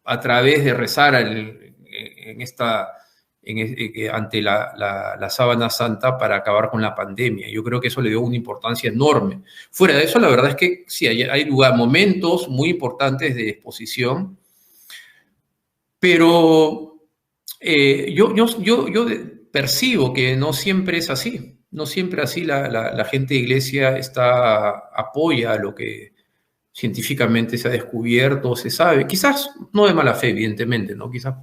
Speaker 2: a través de rezar en esta, ante la sábana santa para acabar con la pandemia. Yo creo que eso le dio una importancia enorme. Fuera de eso, la verdad es que sí, hay lugar, momentos muy importantes de exposición, pero yo percibo que no siempre es así. No siempre así la gente de iglesia apoya lo que científicamente se ha descubierto, se sabe, quizás no de mala fe, evidentemente, ¿no? Quizás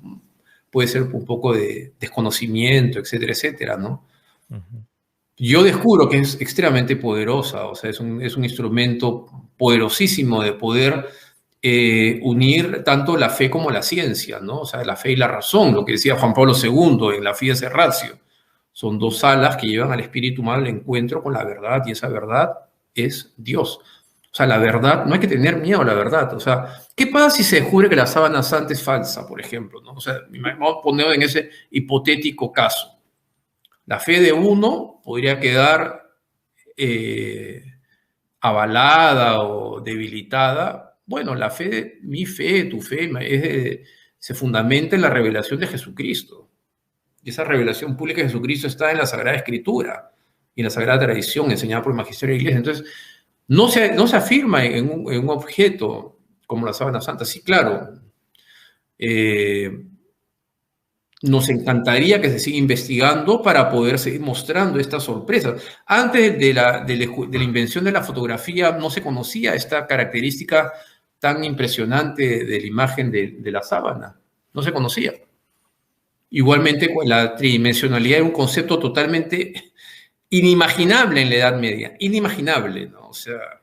Speaker 2: puede ser un poco de desconocimiento, etcétera, etcétera, ¿no?
Speaker 1: Ujú.
Speaker 2: Yo descubro que es extremadamente poderosa, o sea, es un instrumento poderosísimo de poder unir tanto la fe como la ciencia, ¿no? O sea, la fe y la razón, lo que decía Juan Pablo II en la Fides Ratio. Son dos alas que llevan al espíritu humano al encuentro con la verdad, y esa verdad es Dios. O sea, la verdad, no hay que tener miedo a la verdad. O sea, ¿qué pasa si se descubre que la sábana santa es falsa, por ejemplo? ¿No? O sea, vamos a poner en ese hipotético caso. La fe de uno podría quedar eh, avalada o debilitada. Bueno, mi fe, tu fe, se fundamenta en la revelación de Jesucristo. Y esa revelación pública de Jesucristo está en la Sagrada Escritura y en la Sagrada Tradición enseñada por el Magisterio de la Iglesia. Entonces, no se afirma en un objeto como la sábana santa. Sí, claro, nos encantaría que se siga investigando para poder seguir mostrando estas sorpresas. Antes de la invención de la fotografía no se conocía esta característica tan impresionante de la imagen de la sábana. No se conocía. Igualmente, la tridimensionalidad era un concepto totalmente inimaginable en la Edad Media. Inimaginable, ¿no? O sea,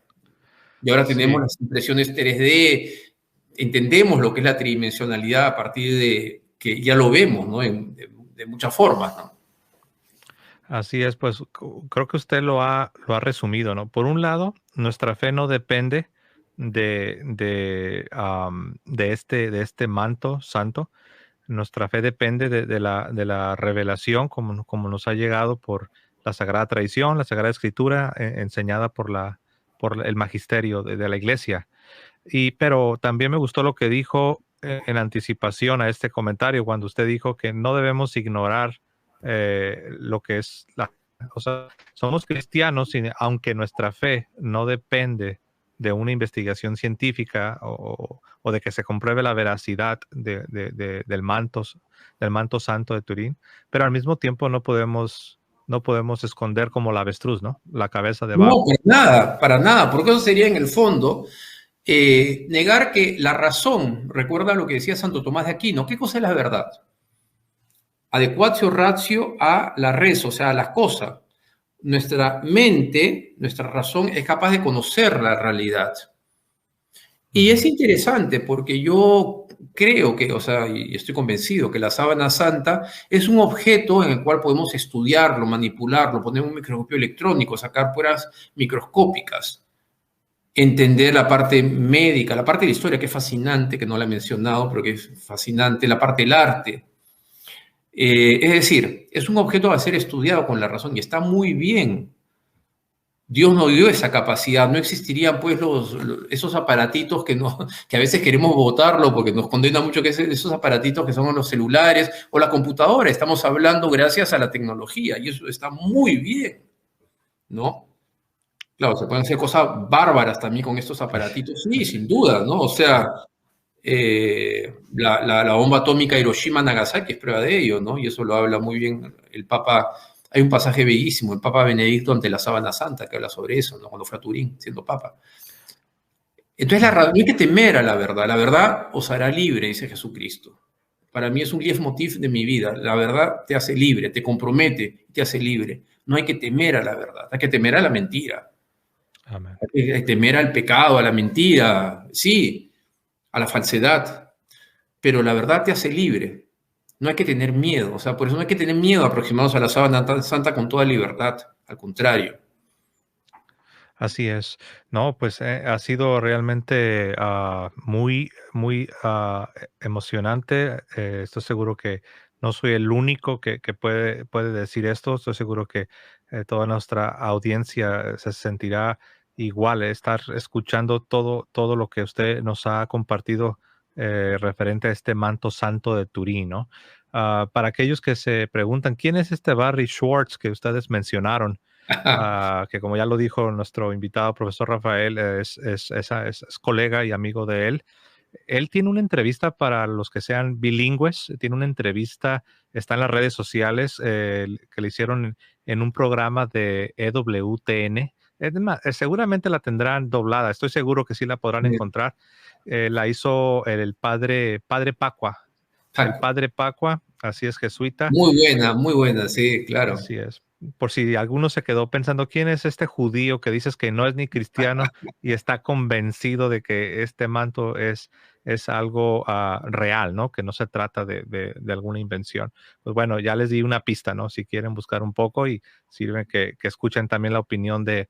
Speaker 2: y ahora tenemos
Speaker 1: Sí,
Speaker 2: las impresiones 3D, entendemos lo que es la tridimensionalidad a partir de que ya lo vemos, ¿no? De muchas formas, ¿no?
Speaker 1: así es, pues creo que usted lo ha resumido, ¿no? Por un lado, nuestra fe no depende de este manto santo. Nuestra fe depende de la revelación como nos ha llegado por la Sagrada Tradición, la Sagrada Escritura enseñada por el magisterio de la Iglesia. Pero también me gustó lo que dijo en anticipación a este comentario, cuando usted dijo que no debemos ignorar lo que es o sea, somos cristianos, aunque nuestra fe no depende de una investigación científica o de que se compruebe la veracidad del manto santo de Turín, pero al mismo tiempo no podemos esconder como la avestruz, ¿no? La cabeza
Speaker 2: No,
Speaker 1: debajo.
Speaker 2: para nada, porque eso sería en el fondo negar que la razón, recuerda lo que decía Santo Tomás de Aquino, ¿qué cosa es la verdad? Adequatio ratio a la res, o sea, a las cosas. Nuestra mente, nuestra razón es capaz de conocer la realidad. Y es
Speaker 1: Ujú.
Speaker 2: interesante porque yo creo que, o sea, y estoy convencido que la sábana santa es un objeto en el cual podemos estudiarlo, manipularlo, poner un microscopio electrónico, sacar pruebas microscópicas, entender la parte médica, la parte de la historia que es fascinante, que no la he mencionado, pero que es fascinante, la parte del arte. Es decir, es un objeto a ser estudiado con la razón y está muy bien. Dios nos dio esa capacidad, no existirían pues esos aparatitos que a veces queremos botarlo porque nos condena mucho, que esos aparatitos que son los celulares o la computadora. Estamos hablando gracias a la tecnología y eso está muy bien, ¿no? Claro, se pueden hacer cosas bárbaras también con estos aparatitos, sí, sin duda, ¿no? O sea, la bomba atómica Hiroshima-Nagasaki es prueba de ello, ¿no? Y eso lo habla muy bien el Papa. Hay un pasaje bellísimo, el Papa Benedicto ante la sábana santa, que habla sobre eso, ¿no? Cuando fue a Turín, siendo Papa. Entonces,
Speaker 1: Ujú.
Speaker 2: no hay que temer a la verdad os hará libre, dice Jesucristo. Para mí es un leitmotiv de mi vida. La verdad te hace libre, te compromete, te hace libre. No hay que temer a la verdad, hay que temer a la mentira,
Speaker 1: Amén.
Speaker 2: hay que temer al pecado, a la mentira, sí, a la falsedad, pero la verdad te hace libre. No hay que tener miedo, o sea, por eso no hay que tener miedo a aproximarnos a la sábana santa con toda libertad, al contrario.
Speaker 1: Así es. No, pues ha sido realmente muy, muy emocionante. Estoy seguro que no soy el único que puede decir esto. Estoy seguro que toda nuestra audiencia se sentirá igual, estar escuchando todo lo que usted nos ha compartido referente a este manto santo de Turín, ¿no? Para aquellos que se preguntan, ¿quién es este Barry Schwartz que ustedes mencionaron? Que como ya lo dijo nuestro invitado, profesor Rafael, es colega y amigo de él. Él tiene una entrevista para los que sean bilingües, tiene una entrevista, está en las redes sociales, que le hicieron en un programa de EWTN. Es más, seguramente la tendrán doblada, estoy seguro que sí la podrán encontrar. La hizo el padre Pacua. El padre Pacua, así es, jesuita.
Speaker 2: Muy buena, sí, claro.
Speaker 1: Así es. Por si alguno se quedó pensando, ¿quién es este judío que dices que no es ni cristiano y está convencido de que este manto es algo real, ¿no? Que no se trata de alguna invención? Pues bueno, ya les di una pista, ¿no? Si quieren buscar un poco y sirve que escuchen también la opinión de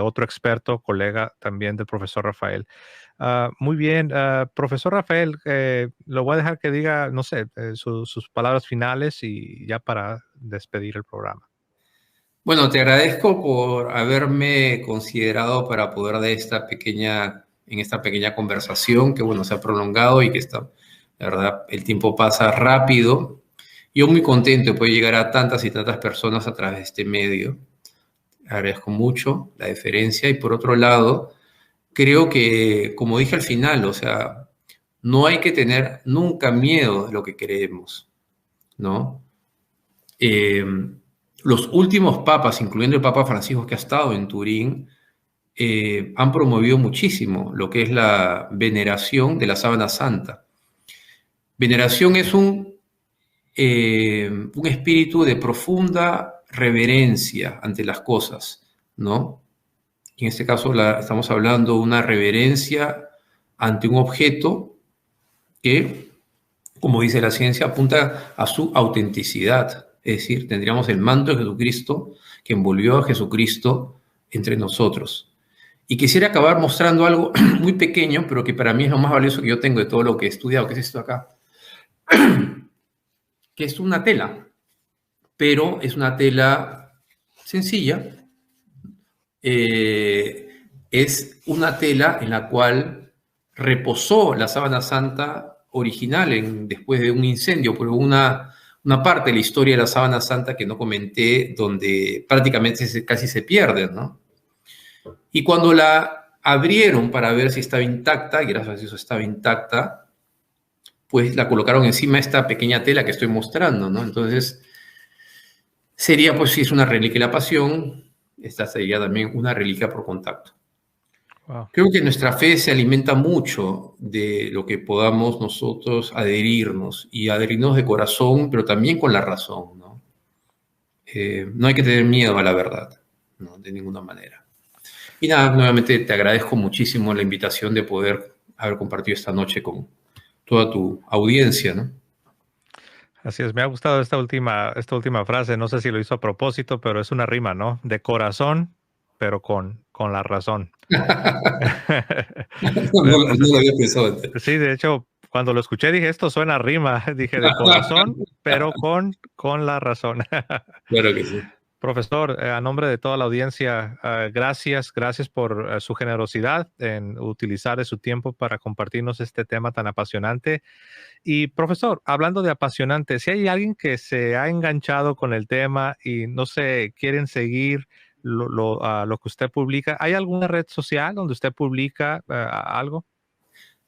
Speaker 1: otro experto, colega también del profesor Rafael. Muy bien, profesor Rafael, lo voy a dejar que diga, no sé, sus palabras finales y ya para despedir el programa.
Speaker 2: Bueno, te agradezco por haberme considerado para poder de en esta pequeña conversación que, bueno, se ha prolongado y que está, la verdad, el tiempo pasa rápido Yo muy contento de poder llegar a tantas y tantas personas a través de este medio. Agradezco mucho la deferencia y por otro lado, creo que, como dije al final, o sea, no hay que tener nunca miedo de lo que creemos, ¿no? Eh, los últimos papas, incluyendo el Papa Francisco que ha estado en Turín, han promovido muchísimo lo que es la veneración de la sábana santa. Veneración es un espíritu de profunda reverencia ante las cosas, ¿no? Y en este caso estamos hablando de una reverencia ante un objeto que, como dice la ciencia, apunta a su autenticidad. Es decir, tendríamos el manto de Jesucristo que envolvió a Jesucristo entre nosotros. Y quisiera acabar mostrando algo muy pequeño, pero que para mí es lo más valioso que yo tengo de todo lo que he estudiado, que es esto acá, que es una tela, pero es una tela sencilla. Es una tela en la cual reposó la sábana santa original después de un incendio, por una parte de la historia de la sábana santa que no comenté, donde prácticamente casi se pierde, ¿no? Y cuando la abrieron para ver si estaba intacta, y gracias a Dios estaba intacta, pues la colocaron encima de esta pequeña tela que estoy mostrando, ¿no? Entonces, sería, pues, si es una reliquia de la pasión, esta sería también una reliquia por contacto.
Speaker 1: Wow.
Speaker 2: Creo que nuestra fe se alimenta mucho de lo que podamos nosotros adherirnos, y adherirnos de corazón, pero también con la razón, ¿no? No hay que tener miedo a la verdad, ¿no? De ninguna manera. Y nada, nuevamente te agradezco muchísimo la invitación de poder haber compartido esta noche con toda tu audiencia, ¿no?
Speaker 1: Así es, me ha gustado esta última frase, no sé si lo hizo a propósito, pero es una rima, ¿no? De corazón, pero con la razón.
Speaker 2: No lo había pensado antes.
Speaker 1: Sí, de hecho, cuando lo escuché dije, esto suena a rima, dije de corazón, pero con la razón.
Speaker 2: Claro que sí.
Speaker 1: Profesor, a nombre de toda la audiencia, gracias por su generosidad en utilizar de su tiempo para compartirnos este tema tan apasionante. Y profesor, hablando de apasionante, si hay alguien que se ha enganchado con el tema y no sé, quieren seguir lo que usted publica, ¿hay alguna red social donde usted publica algo?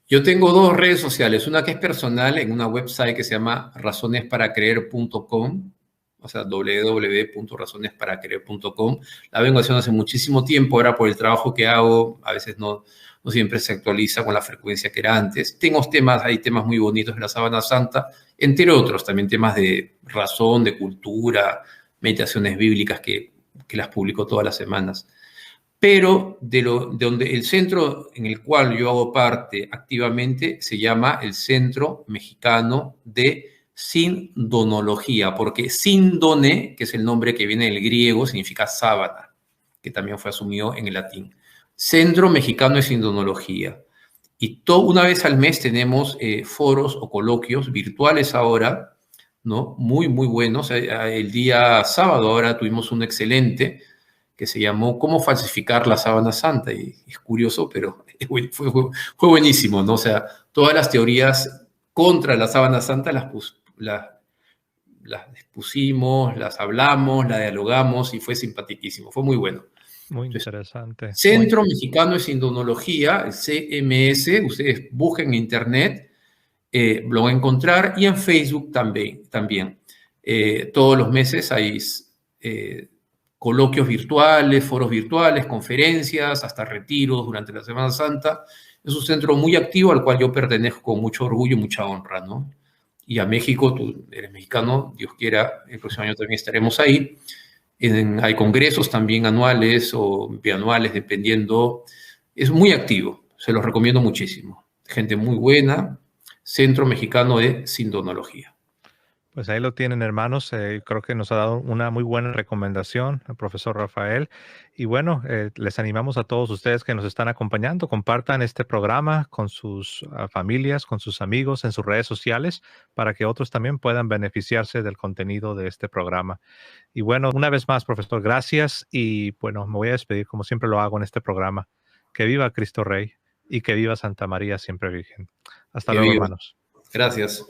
Speaker 2: Yo tengo dos redes sociales, una que es personal en una website que se llama razonesparacreer.com, o sea, www.razonesparaCreer.com. La vengo haciendo hace muchísimo tiempo, ahora por el trabajo que hago, a veces no siempre se actualiza con la frecuencia que era antes. Hay temas muy bonitos de la Sábana Santa, entre otros, también temas de razón, de cultura, meditaciones bíblicas que las publico todas las semanas. Pero de donde el centro en el cual yo hago parte activamente se llama el Centro Mexicano de Sindonología, porque síndone, que es el nombre que viene del griego, significa sábana, que también fue asumido en el latín. Centro Mexicano de Sindonología. Y una vez al mes tenemos foros o coloquios virtuales ahora, ¿no? Muy, muy buenos. El día sábado ahora tuvimos un excelente que se llamó ¿Cómo falsificar la sábana santa? Y es curioso, pero fue buenísimo, ¿no? O sea, todas las teorías contra la sábana santa las expusimos, las hablamos, las dialogamos y fue simpaticísimo, fue muy bueno.
Speaker 1: Muy
Speaker 2: Entonces,
Speaker 1: interesante.
Speaker 2: Centro Mexicano de Sindonología, el CMS, ustedes busquen en internet, lo van a encontrar, y en Facebook también. Todos los meses hay coloquios virtuales, foros virtuales, conferencias, hasta retiros durante la Semana Santa. Es un centro muy activo al cual yo pertenezco con mucho orgullo y mucha honra, ¿no? Y a México, tú eres mexicano, Dios quiera, el próximo año también estaremos ahí. Hay congresos también anuales o bianuales, dependiendo. Es muy activo, se los recomiendo muchísimo. Gente muy buena, Centro Mexicano de Sindonología.
Speaker 1: Pues ahí lo tienen, hermanos. Creo que nos ha dado una muy buena recomendación el profesor Rafael. Y bueno, les animamos a todos ustedes que nos están acompañando. Compartan este programa con sus familias, con sus amigos en sus redes sociales para que otros también puedan beneficiarse del contenido de este programa. Y bueno, una vez más, profesor, gracias. Y bueno, me voy a despedir como siempre lo hago en este programa. Que viva Cristo Rey y que viva Santa María siempre Virgen. Hasta
Speaker 2: Que
Speaker 1: luego,
Speaker 2: viva.
Speaker 1: hermanos.
Speaker 2: Gracias.